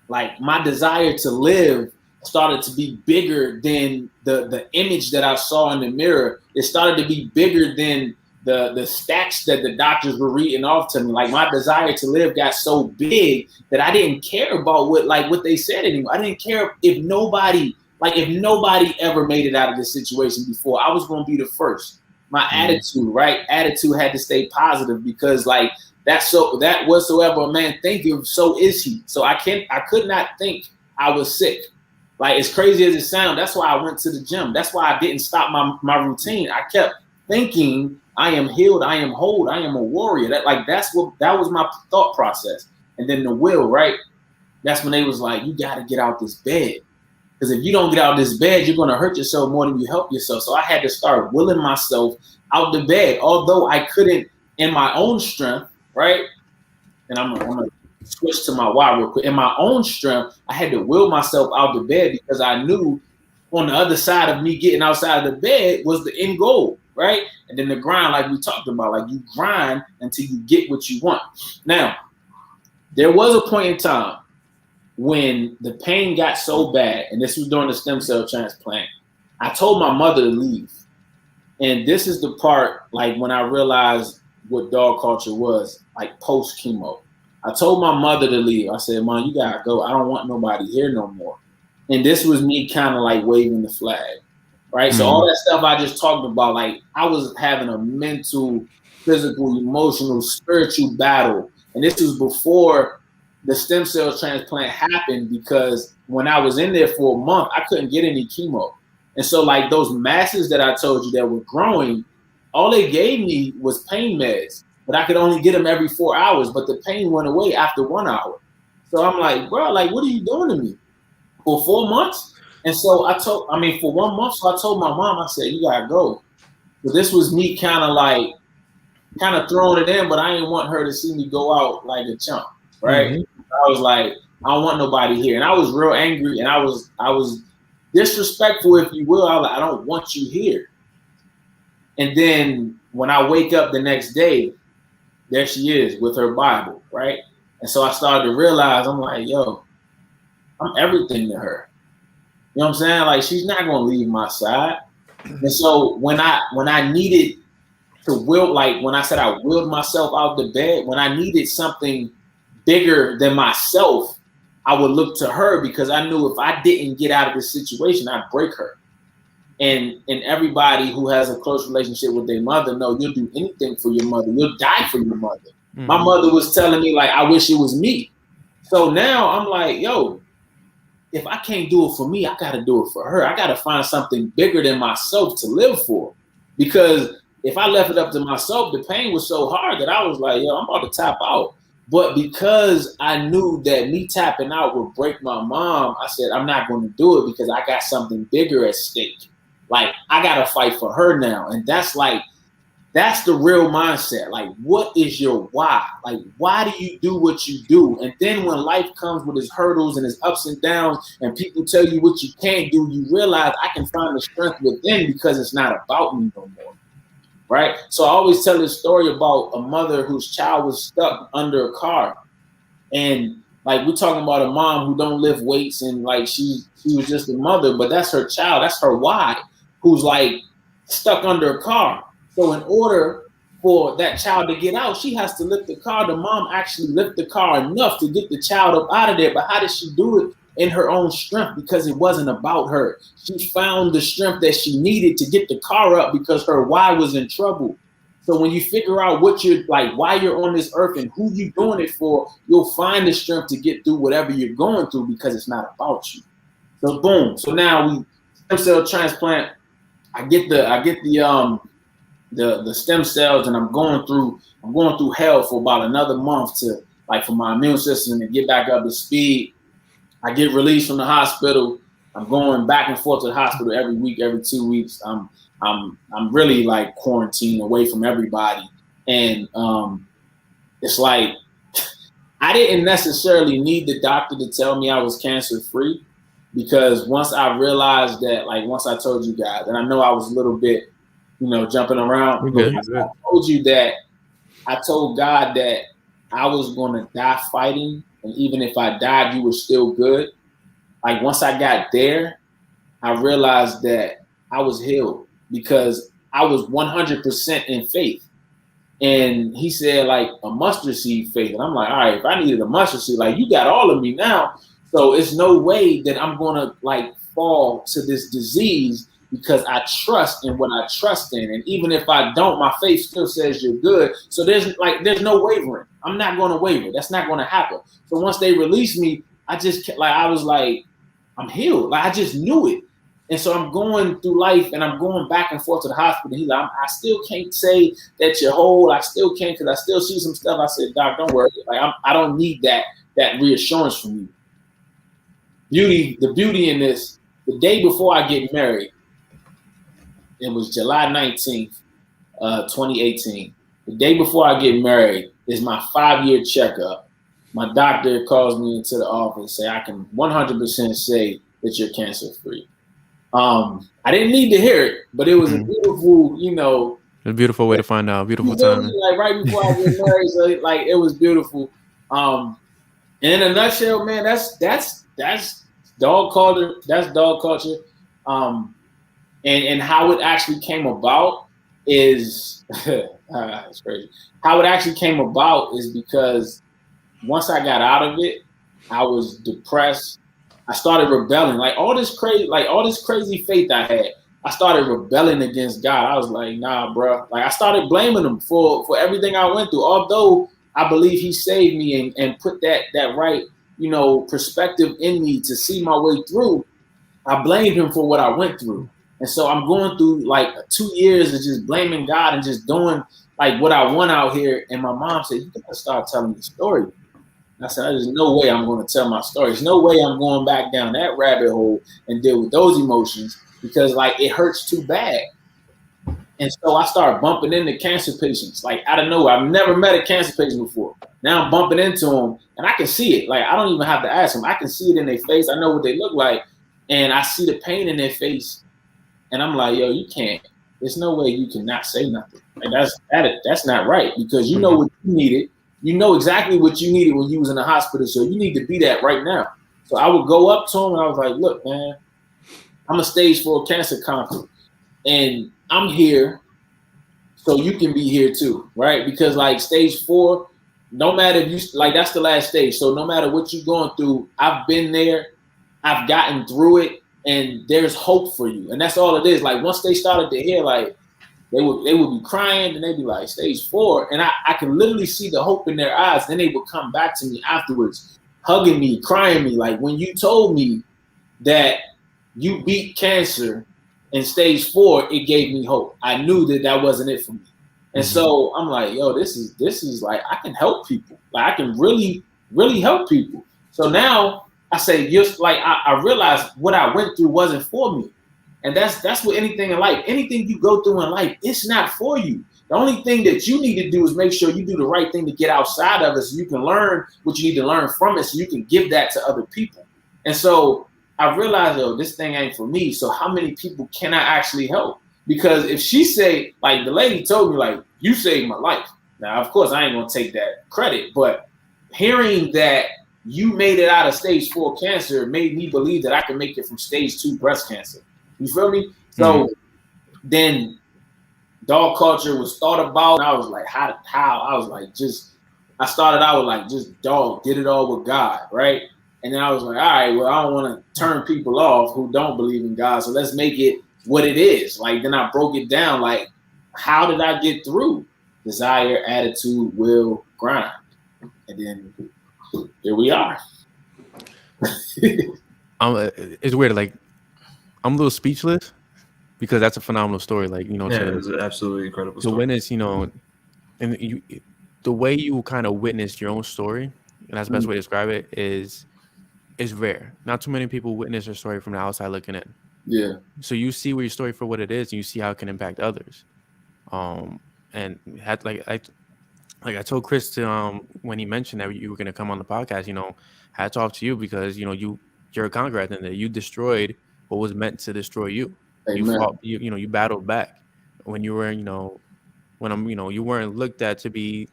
Like, my desire to live started to be bigger than the image that I saw in the mirror. It started to be bigger than the stats that the doctors were reading off to me, like my desire to live got so big that I didn't care about what they said anymore. I didn't care if nobody ever made it out of this situation before. I was going to be the first. My attitude, right? Attitude had to stay positive because like that whatsoever a man thinketh, so is he. So I could not think I was sick. Like as crazy as it sounds, that's why I went to the gym. That's why I didn't stop my routine. I kept thinking I am healed, I am whole, I am a warrior. That was my thought process. And then the will, right? That's when they was like, you got to get out this bed. Because if you don't get out of this bed, you're going to hurt yourself more than you help yourself. So I had to start willing myself out the bed, although I couldn't in my own strength, right? And I'm going to switch to my why real quick. In my own strength, I had to will myself out the bed because I knew on the other side of me getting outside of the bed was the end goal, right? And then the grind, like we talked about, like you grind until you get what you want. Now, there was a point in time when the pain got so bad, and this was during the stem cell transplant, I told my mother to leave. And this is the part, like when I realized what DAWG Culture was, like post chemo. I told my mother to leave. I said, Mom, you gotta go. I don't want nobody here no more. And this was me kind of like waving the flag, right? So all that stuff I just talked about, like I was having a mental, physical, emotional, spiritual battle. And this was before the stem cell transplant happened, because when I was in there for a month, I couldn't get any chemo. And so like those masses that I told you that were growing, all they gave me was pain meds, but I could only get them every 4 hours, but the pain went away after 1 hour. So I'm like, bro, like, what are you doing to me for 4 months? And so for 1 month. So I told my mom, I said, you gotta go. But this was me kind of throwing it in, but I didn't want her to see me go out like a chump. Right. I was like, I don't want nobody here. And I was real angry, and I was disrespectful, if you will. I was like, I don't want you here. And then when I wake up the next day, there she is with her Bible, right? And so I started to realize, I'm like, yo, I'm everything to her. You know what I'm saying? Like, she's not gonna leave my side. And so when I needed to will, like when I said I willed myself out the bed, when I needed something bigger than myself, I would look to her, because I knew if I didn't get out of this situation, I'd break her. And everybody who has a close relationship with their mother know you'll do anything for your mother. You'll die for your mother. My mother was telling me, like, I wish it was me. So now I'm like, yo, if I can't do it for me, I got to do it for her. I got to find something bigger than myself to live for. Because if I left it up to myself, the pain was so hard that I was like, yo, I'm about to tap out. But because I knew that me tapping out would break my mom, I said, I'm not going to do it, because I got something bigger at stake. Like, I got to fight for her now. And that's the real mindset. Like, what is your why? Like, why do you do what you do? And then when life comes with its hurdles and its ups and downs, and people tell you what you can't do, you realize I can find the strength within, because it's not about me no more. Right? So I always tell this story about a mother whose child was stuck under a car. And like, we're talking about a mom who don't lift weights, and like she was just a mother, but that's her child, that's her why, who's like stuck under a car. So in order for that child to get out, she has to lift the car. The mom actually lift the car enough to get the child up out of there. But how did she do it? In her own strength, because it wasn't about her. She found the strength that she needed to get the car up, because her why was in trouble. So when you figure out what you're like, why you're on this earth and who you're doing it for, you'll find the strength to get through whatever you're going through, because it's not about you. So boom. So now we stem cell transplant. I get the stem cells, and I'm going through hell for about another month to, like, for my immune system to get back up to speed. I get released from the hospital. I'm going back and forth to the hospital every week, every 2 weeks. I'm really like quarantined away from everybody. And it's like, I didn't necessarily need the doctor to tell me I was cancer free, because once I realized that, like, once I told you guys, and I know I was a little bit, jumping around. I told you that I told God that I was going to die fighting. And even if I died, you were still good. Like, once I got there, I realized that I was healed, because I was 100% in faith. And he said, like, a mustard seed faith. And I'm like, all right, if I needed a mustard seed, like, you got all of me now. So it's no way that I'm going to, like, fall to this disease because I trust in what I trust in. And even if I don't, my faith still says you're good. So there's no wavering. I'm not going to waver. That's not going to happen. So once they released me, I was like, I'm healed. Like, I just knew it. And so I'm going through life and I'm going back and forth to the hospital. He's like, I still can't say that you're whole. I still can't, because I still see some stuff. I said, Doc, don't worry. Like, I don't need that reassurance from you. The beauty in this, the day before I get married, it was July 19th, 2018. The day before I get married is my 5-year checkup. My doctor calls me into the office and say, I can 100% say that you're cancer free. I didn't need to hear it, but it was a beautiful, a beautiful way to find out. Beautiful time. Like right before I get married, so like it was beautiful. And in a nutshell, man, that's DAWG Culture. That's DAWG Culture. And how it actually came about is it's crazy. How it actually came about is because once I got out of it, I was depressed. I started rebelling, like all this crazy faith I had. I started rebelling against God. I was like, nah, bro. Like I started blaming him for everything I went through. Although I believe he saved me and put that right, perspective in me to see my way through. I blamed him for what I went through. And so I'm going through like 2 years of just blaming God and just doing like what I want out here. And my mom said, you gotta start telling the story. I said, there's no way I'm going to tell my story. There's no way I'm going back down that rabbit hole and deal with those emotions because, like, it hurts too bad. And so I started bumping into cancer patients, like, out of nowhere. I've never met a cancer patient before. Now I'm bumping into them, and I can see it. Like, I don't even have to ask them. I can see it in their face. I know what they look like, and I see the pain in their face. And I'm like, yo, you can't. There's no way you can not say nothing. Like, that's not right because you know what you needed. You know exactly what you needed when you was in the hospital, so you need to be that right now. So I would go up to him and I was like, look, man, I'm a stage 4 cancer conqueror, and I'm here so you can be here too, right? Because like stage 4, no matter if you, like that's the last stage. So no matter what you're going through, I've been there, I've gotten through it, and there's hope for you. And that's all it is. Like once they started to hear, like, they would be crying and they'd be like, stage 4. And I could literally see the hope in their eyes. Then they would come back to me afterwards, hugging me, crying me. Like when you told me that you beat cancer in stage 4, it gave me hope. I knew that wasn't it for me. And so I'm like, yo, this is like, I can help people. Like I can really, really help people. So now I say, just like, I realized what I went through wasn't for me. And that's what anything in life, anything you go through in life, it's not for you. The only thing that you need to do is make sure you do the right thing to get outside of it so you can learn what you need to learn from it so you can give that to other people. And so I realized, yo, this thing ain't for me. So how many people can I actually help? Because if she say, like the lady told me, like, you saved my life. Now, of course, I ain't going to take that credit, but hearing that you made it out of stage 4 cancer made me believe that I can make it from stage 2 breast cancer. You feel me? So then DAWG Culture was thought about. And I was like, how? I was like, I started out with like, just dog, did it all with God, right? And then I was like, all right, well, I don't want to turn people off who don't believe in God. So let's make it what it is. Like, then I broke it down. Like, how did I get through? Desire, attitude, will, grind. And then here we are. It's weird. Like, I'm a little speechless because that's a phenomenal story. Like, it's an absolutely incredible story. To witness, and the way you kind of witnessed your own story, and that's the best way to describe it, is rare. Not too many people witness their story from the outside looking in. Yeah. So you see your story for what it is, and you see how it can impact others. And had like I told Chris when he mentioned that you were gonna come on the podcast, hats off to you because you're a conqueror and that you destroyed what was meant to destroy you. Amen. You fought, you battled back when you were, you weren't looked at to be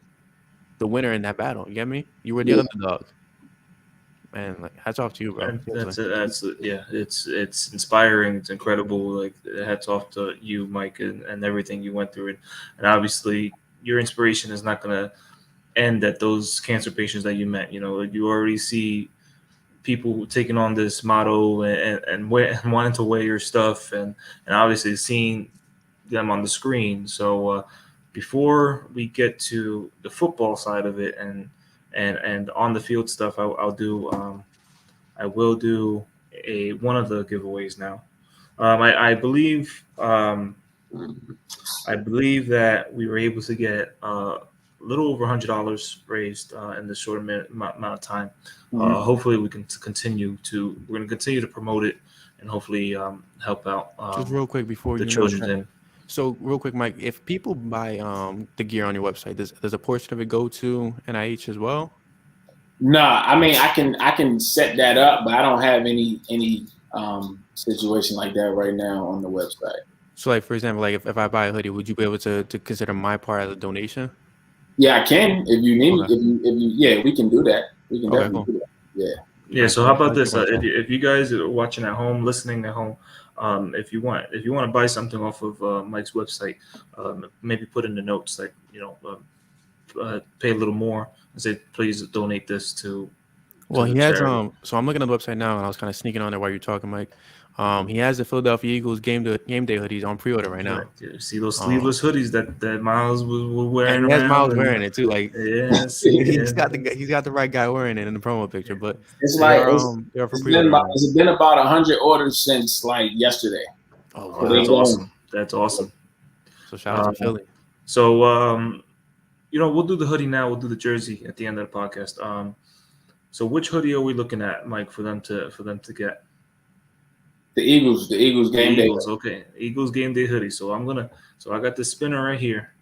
the winner in that battle. You get me? You were the underdog. Man, like hats off to you, bro. It's inspiring. It's incredible. Like hats off to you, Mike, and everything you went through. And obviously, your inspiration is not going to end at those cancer patients that you met. You know, you already see people taking on this motto and wanting to wear your stuff, and obviously seeing them on the screen. So before we get to the football side of it and on the field stuff, I will do one of the giveaways now. I believe that we were able to get a little over $100 raised in this short amount of time. Hopefully, we can continue to promote it and hopefully help out. Just real quick before the you children's know, in. So real quick, Mike, if people buy the gear on your website, does a portion of it go to NIH as well? No, I mean I can set that up, but I don't have any situation like that right now on the website. So like for example, like if I buy a hoodie, would you be able to consider my part as a donation? Yeah, I can if you need. Okay. If you yeah, we can do that. We can definitely do that. Yeah. Yeah. So how about this? If you guys are watching at home, listening at home, if you want to buy something off of Mike's website, maybe put in the notes like pay a little more and say please donate this to. Well, to he has charity. So I'm looking at the website now, and I was kind of sneaking on there while you're talking, Mike. He has the Philadelphia Eagles game day hoodies on pre-order right now. Right. Yeah, see those sleeveless hoodies that Miles was wearing. And he has Miles wearing it too. Like yes, he's got the right guy wearing it in the promo picture. But it's like it's been about 100 orders since like yesterday. Oh, wow. That's awesome. That's awesome. So shout out to Philly. So we'll do the hoodie now. We'll do the jersey at the end of the podcast. So which hoodie are we looking at, Mike, for them to get? The Eagles game day. Okay, Eagles game day hoodie. So I got this spinner right here.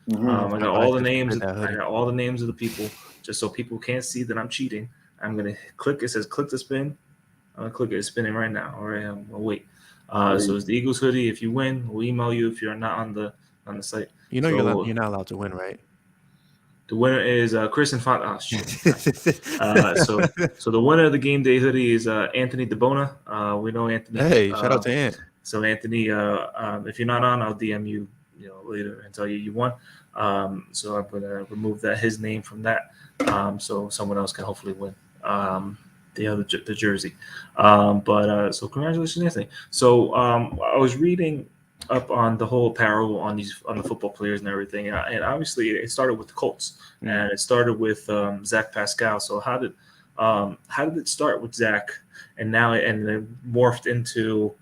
Mm-hmm. I got all the names. I got all the names of the people, just so people can't see that I'm cheating. I'm gonna click. It says click to spin. I'm gonna click it. It's spinning right now. All right, I'm gonna wait. So it's the Eagles hoodie. If you win, we'll email you. If you're not on the site, you know you're not allowed to win, right? The winner is Chris and Font. Oh, shit. So the winner of the game day hoodie is Anthony DeBona. We know Anthony. Hey, shout out to Ant. So Anthony, if you're not on, I'll DM you, later and tell you won. So I'm gonna remove his name from that, so someone else can hopefully win the jersey. So congratulations, Anthony. So I was reading up on the whole apparel on the football players and everything, and obviously it started with the Colts, and it started with Zach Pascal. So how did it start with Zach, and now it morphed into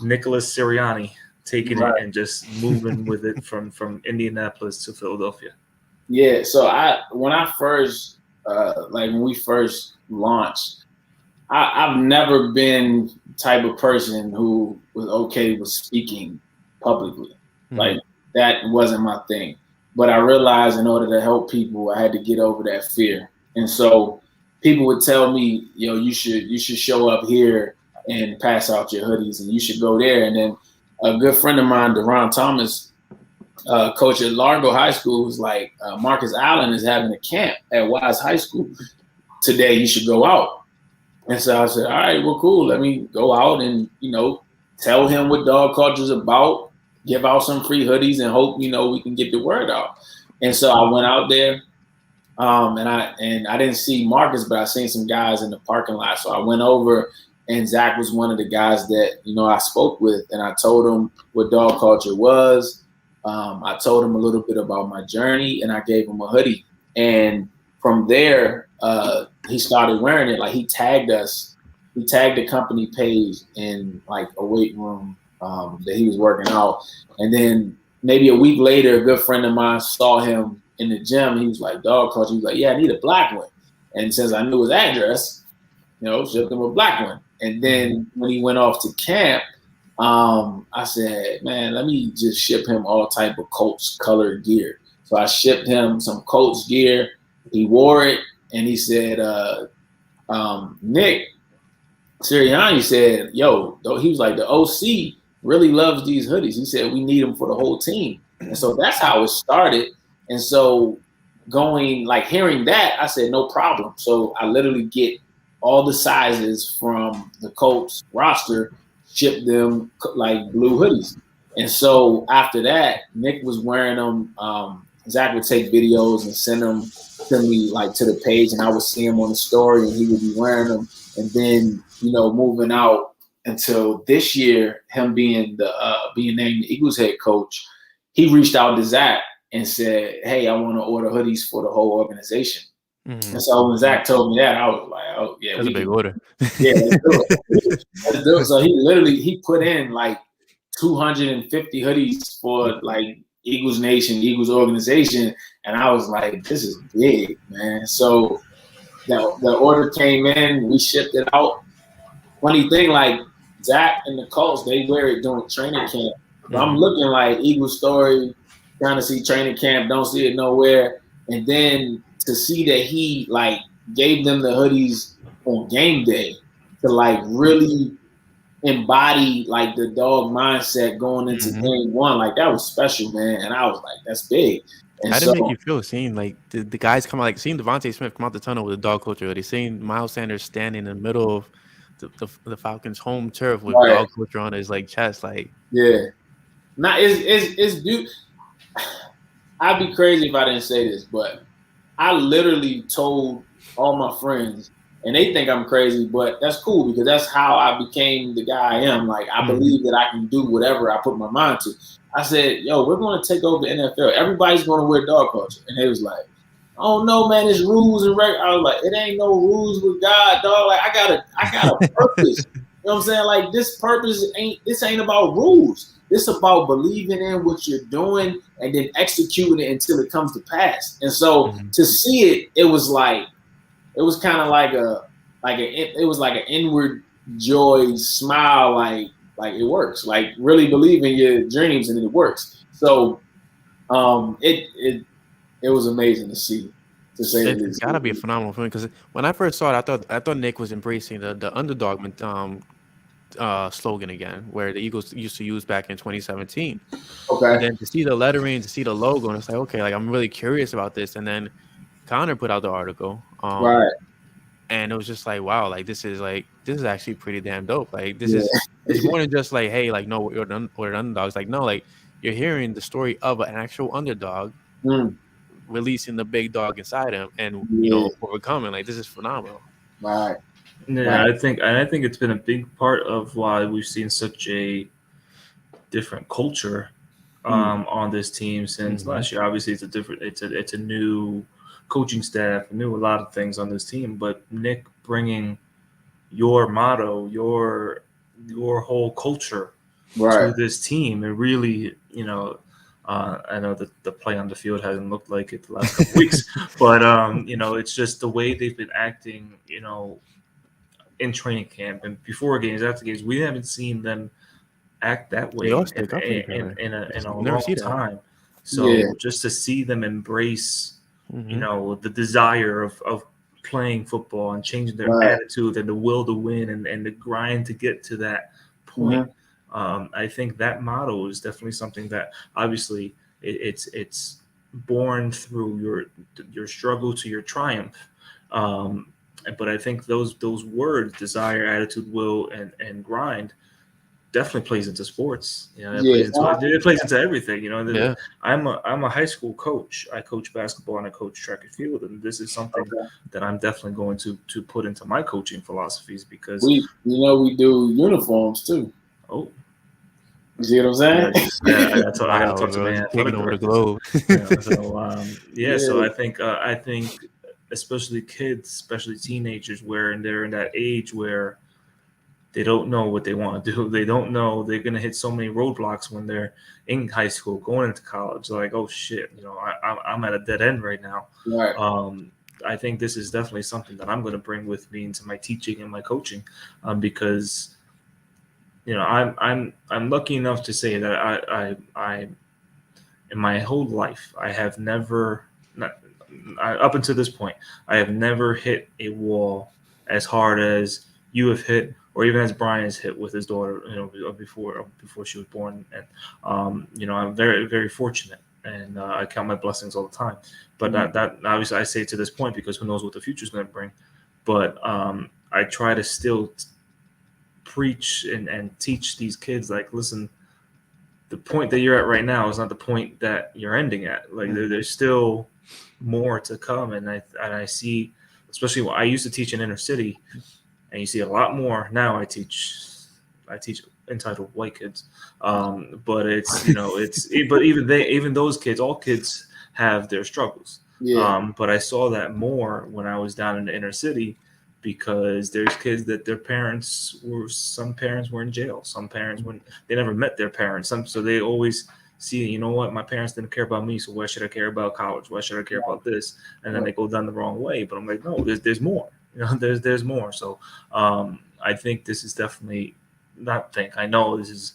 Nicholas Sirianni taking it and just moving with it from Indianapolis to Philadelphia? Yeah. So when we first launched, I've never been the type of person who was okay with speaking publicly. Like that wasn't my thing. But I realized in order to help people, I had to get over that fear. And so people would tell me, you should show up here and pass out your hoodies, and you should go there. And then a good friend of mine, Deron Thomas, coach at Largo High School, was like, Marcus Allen is having a camp at Wise High School today. You should go out. And so I said, all right, well, cool. Let me go out and, tell him what DAWG Culture is about, give out some free hoodies, and hope, we can get the word out. And so I went out there, and I didn't see Marcus, but I seen some guys in the parking lot. So I went over, and Zach was one of the guys that, I spoke with, and I told him what DAWG Culture was. I told him a little bit about my journey, and I gave him a hoodie. And from there, he started wearing it. Like he tagged us. He tagged the company page in like a weight room that he was working out. And then maybe a week later, a good friend of mine saw him in the gym. He was like, DAWG Culture. He was like, yeah, I need a black one. And since I knew his address, shipped him a black one. And then when he went off to camp, I said, man, let me just ship him all type of Colts colored gear. So I shipped him some Colts gear. He wore it, and he said, Nick Sirianni said, he was like, the OC really loves these hoodies. He said, we need them for the whole team. And so that's how it started. And so hearing that, I said, no problem. So I literally get all the sizes from the Colts roster, ship them like blue hoodies. And so after that, Nick was wearing them. Zach would take videos and send them to me, like to the page, and I would see him on the story, and he would be wearing them. And then, moving out until this year, him being named the Eagles head coach, he reached out to Zach and said, "Hey, I want to order hoodies for the whole organization." Mm-hmm. And so when Zach told me that, I was like, "Oh yeah, that's a big order." Yeah, let's do it. Let's do it. So he put in like 250 hoodies for like Eagles Nation, Eagles organization, and I was like, "This is big, man." So the order came in, we shipped it out. Funny thing, like Zach and the Colts, they wear it during training camp. Mm-hmm. I'm looking like Eagle story, trying to see training camp, don't see it nowhere, and then to see that he like gave them the hoodies on game day to like really embody like the dog mindset going into game one, like that was special, man. And I was like, that's big. And how did it make you feel seeing like the guys come out, like seeing Devontae Smith come out the tunnel with a dog culture hoodie, seeing Miles Sanders standing in the middle of the Falcons' home turf with dog culture on his like chest, like it's dude. I'd be crazy if I didn't say this, but I literally told all my friends, and they think I'm crazy, but that's cool because that's how I became the guy I am. Like, I believe that I can do whatever I put my mind to. I said, yo, we're going to take over the NFL. Everybody's going to wear dog culture. And they was like, oh, no, man, it's rules and records. I was like, it ain't no rules with God, dog. Like, I got a purpose. You know what I'm saying? Like, this ain't about rules. This about believing in what you're doing and then executing it until it comes to pass. And so to see it was like, it was kind of like an inward joy smile, like it works, like really believe in your dreams and it works. So it was amazing to see. To say it's gotta be a phenomenal feeling because when I first saw it, I thought Nick was embracing the underdog slogan again, where the Eagles used to use back in 2017. Okay. And then to see the lettering, to see the logo, and it's like, okay, like I'm really curious about this. And then Connor put out the article, right? And it was just like, wow, like this is actually pretty damn dope. Like this is it's more than just like, hey, like no, we're the underdogs. Like no, like you're hearing the story of an actual underdog releasing the big dog inside him and overcoming. Like this is phenomenal. Right. Yeah, I think it's been a big part of why we've seen such a different culture on this team since last year. Obviously, it's a new coaching staff, knew a lot of things on this team, but Nick bringing your motto, your whole culture to this team, and really, I know that the play on the field hasn't looked like it the last couple weeks, but it's just the way they've been acting, in training camp and before games, after games. We haven't seen them act that way in a long time. So just to see them embrace the desire of playing football and changing their attitude and the will to win and the grind to get to that point. I think that motto is definitely something that obviously it's born through your struggle to your triumph. But I think those words, desire, attitude, will, and grind, definitely plays into sports. It plays into everything. I'm a high school coach. I coach basketball and I coach track and field, and this is something that I'm definitely going to put into my coaching philosophies because we do uniforms too. Oh, you see what I'm saying? I gotta talk to man. Taking over the globe. So I think especially kids, especially teenagers, where they're in that age where they don't know what they want to do. They don't know they're going to hit so many roadblocks when they're in high school, going into college. Like, oh shit, I'm at a dead end right now. Right. I think this is definitely something that I'm going to bring with me into my teaching and my coaching, because I'm lucky enough to say that I in my whole life I have never up until this point I have never hit a wall as hard as you have hit, or even as Brian has hit with his daughter, before she was born. And I'm very, very fortunate, and I count my blessings all the time. But that obviously I say to this point because who knows what the future is going to bring. But I try to still preach and teach these kids, like, listen, the point that you're at right now is not the point that you're ending at. Like there's still more to come, and I see, especially when I used to teach in inner city, and you see a lot more now. I teach entitled white kids, but it's but even those kids, all kids have their struggles. Yeah. But I saw that more when I was down in the inner city, because there's kids that some parents were in jail, some parents they never met their parents, so they always see, you know what, my parents didn't care about me, so why should I care about college? Why should I care about this? And then they go down the wrong way. But I'm like, no, there's more. There's more. So I think this is definitely I know this is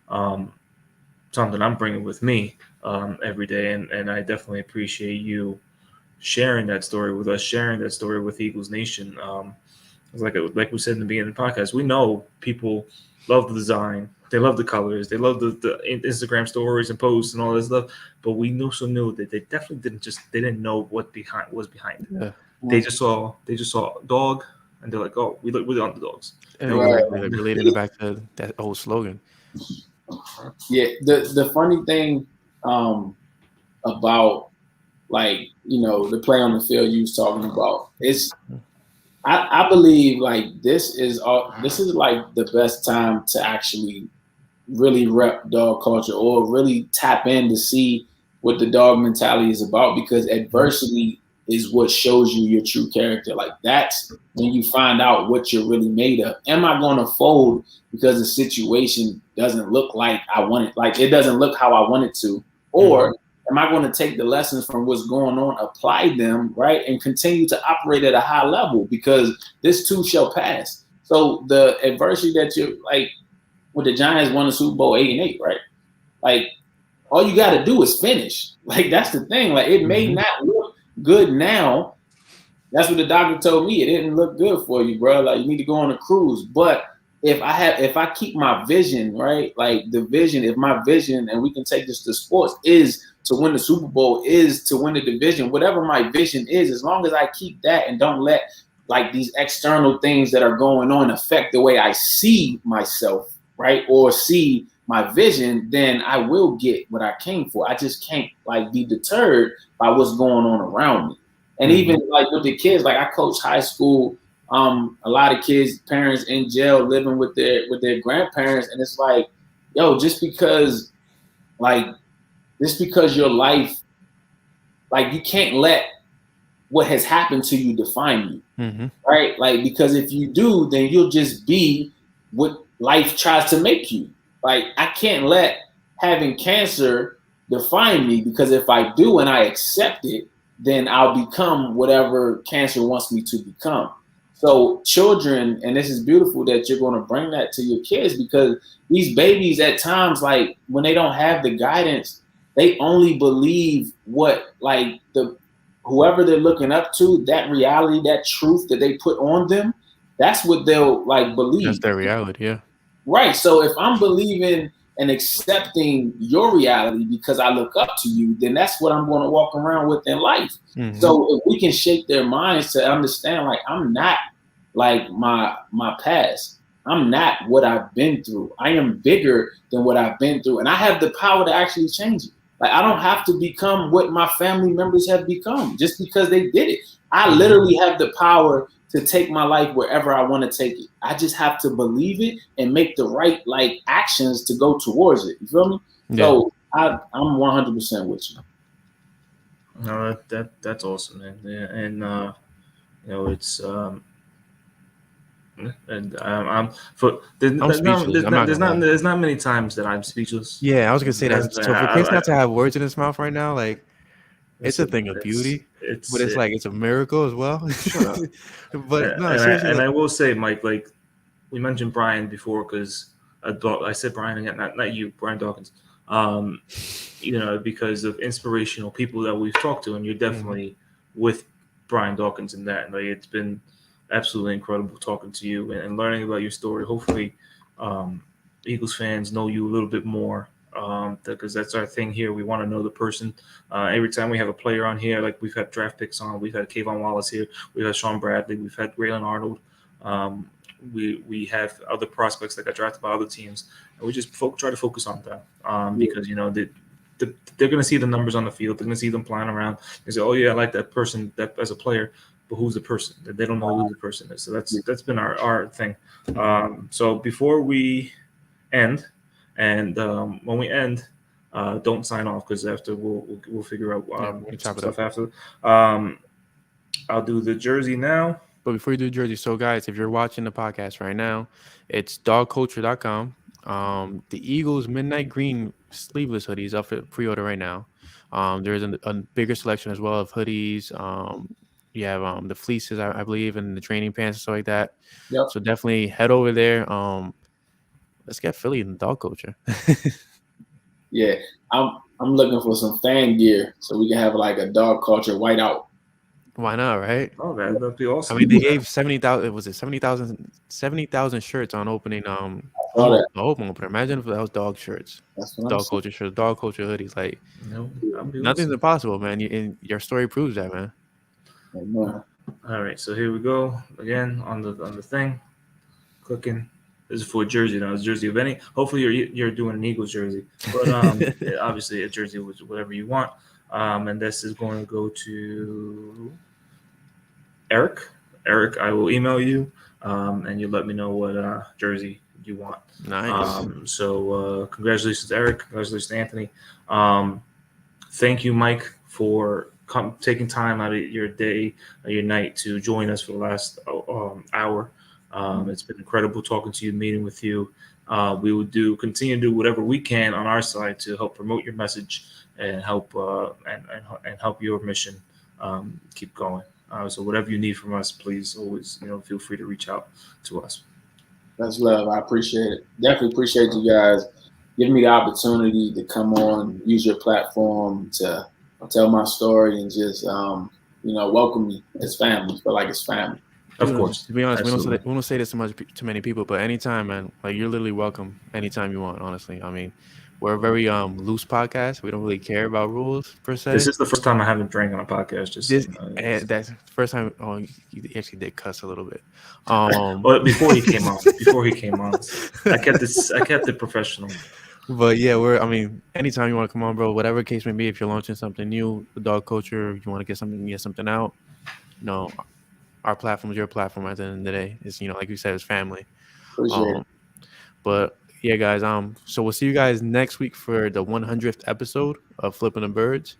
something I'm bringing with me every day, and I definitely appreciate you sharing that story with us, sharing that story with Eagles Nation. Like we said in the beginning of the podcast, we know people love the design, they love the colors, they love the Instagram stories and posts and all this stuff. But we also knew that they definitely didn't know what was behind it. Yeah. They just saw DAWG, and they're like, oh, we're the underdogs. And exactly, like relating it back to that old slogan. Yeah, the funny thing about, like, the play on the field you was talking about, I believe like this is like the best time to actually really rep dog culture, or really tap in to see what the dog mentality is about, because adversity is what shows you your true character. Like, that's when you find out what you're really made of. Am I going to fold because the situation doesn't look like I want it, like it doesn't look how I want it to, or am I going to take the lessons from what's going on, apply them, right, and continue to operate at a high level, because this too shall pass. So the adversity that you're like, when the Giants won the Super Bowl 8-8, right? Like, all you got to do is finish. Like, that's the thing. Like, it may not look good now. That's what the doctor told me. It didn't look good for you, bro. Like, you need to go on a cruise. But if I keep my vision, right? Like, if my vision, and we can take this to sports, is to win the Super Bowl, is to win the division, whatever my vision is, as long as I keep that and don't let like these external things that are going on affect the way I see myself, right, or see my vision, then I will get what I came for. I just can't like be deterred by what's going on around me. And even like with the kids, like I coach high school, a lot of kids, parents in jail living with their grandparents, and it's like, yo, just because your life, like, you can't let what has happened to you define you, right? Like, because if you do, then you'll just be what life tries to make you. Like, I can't let having cancer define me, because if I do and I accept it, then I'll become whatever cancer wants me to become. So children, and this is beautiful that you're going to bring that to your kids, because these babies at times, like when they don't have the guidance, they only believe what like whoever they're looking up to, that reality, that truth that they put on them, that's what they'll like believe. That's their reality, yeah. Right. So if I'm believing and accepting your reality because I look up to you, then that's what I'm going to walk around with in life. So if we can shape their minds to understand, like, I'm not like my past. I'm not what I've been through. I am bigger than what I've been through. And I have the power to actually change it. Like, I don't have to become what my family members have become just because they did it. I literally have the power to take my life wherever I want to take it. I just have to believe it and make the right like actions to go towards it. You feel me? Yeah. So I'm 100% with you. No, that's awesome, man. Yeah, and it's and I'm there's not many times that I'm speechless. Yeah, I was gonna say that. So for Chris not to have words in his mouth right now, like, it's a thing of beauty, but it's a miracle as well. But no, seriously. And I will say, Mike, like we mentioned Brian before, because I said Brian again, not you, Brian Dawkins. Because of inspirational people that we've talked to, and you're definitely with Brian Dawkins in that. Like, it's been absolutely incredible talking to you and learning about your story. Hopefully, Eagles fans know you a little bit more, because that's our thing here. We want to know the person. Every time we have a player on here, like we've had draft picks on, we've had Kayvon Wallace here, we've had Sean Bradley, we've had Raylan Arnold. we have other prospects that got drafted by other teams, and we just try to focus on them because they're going to see the numbers on the field. They're going to see them flying around. They say, "Oh yeah, I like that person that as a player," but who's the person? They don't know who the person is. So that's been our thing. So before we end, and when we end, don't sign off because after we'll figure out some stuff after. I'll do the jersey now. But before you do jersey, so guys, if you're watching the podcast right now, it's dawgculture.com. The Eagles Midnight Green sleeveless hoodies up for pre-order right now. There's a bigger selection as well of hoodies. You have the fleeces, I believe, and the training pants and stuff like that. Yep. So definitely head over there. Let's get Philly in the dog culture. Yeah, I'm looking for some fan gear so we can have like a dog culture whiteout. Why not, right? Oh, that'd be awesome. I mean, they gave 70,000. Was it 70,000 shirts on opening? Opener. Imagine if that was dog shirts, dog culture shirts, dog culture hoodies. Like, nothing's impossible, man. And your story proves that, man. Amen. All right, so here we go again on the thing. Clicking. This is for a jersey now. It's a jersey of any. Hopefully, you're doing an Eagles jersey, but obviously a jersey was whatever you want. And this is going to go to Eric. Eric, I will email you, and you let me know what jersey you want. Nice. So congratulations, Eric. Congratulations, Anthony. Thank you, Mike, for taking time out of your day or your night to join us for the last hour. It's been incredible talking to you, meeting with you. We will continue to do whatever we can on our side to help promote your message and help and help your mission keep going. So whatever you need from us, please always feel free to reach out to us. That's love. I appreciate it. Definitely appreciate you guys giving me the opportunity to come on, use your platform to tell my story and just welcome me as family. Feel like it's family. Of course. To be honest, we don't say this to many people, but anytime, man, like you're literally welcome anytime you want. Honestly, I mean, we're a very loose podcast. We don't really care about rules per se. This is the first time I haven't drank on a podcast. That's the first time. Oh, you actually did cuss a little bit. Well, before he came on, I kept it professional. But yeah, anytime you want to come on, bro, whatever case may be, if you're launching something new, the dog culture, if you want to get something out, our platform is your platform at the end of the day. It's, like you said, it's family. Appreciate it. But yeah, guys, so we'll see you guys next week for the 100th episode of Flippin the Birds.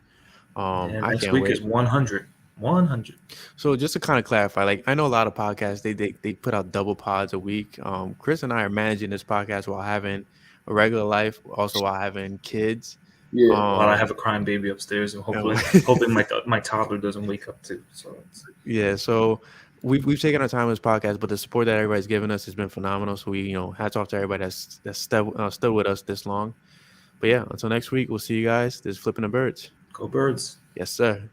Next week is 100. 100. So just to kind of clarify, like I know a lot of podcasts, they put out double pods a week. Chris and I are managing this podcast while having a regular life, also while having kids. Yeah, while I have a crying baby upstairs, and hoping my toddler doesn't wake up too. So we've taken our time with this podcast, but the support that everybody's given us has been phenomenal. So we hats off to everybody that's stood with us this long. But yeah, until next week, we'll see you guys. This is Flippin the Birds. Go Birds. Yes, sir.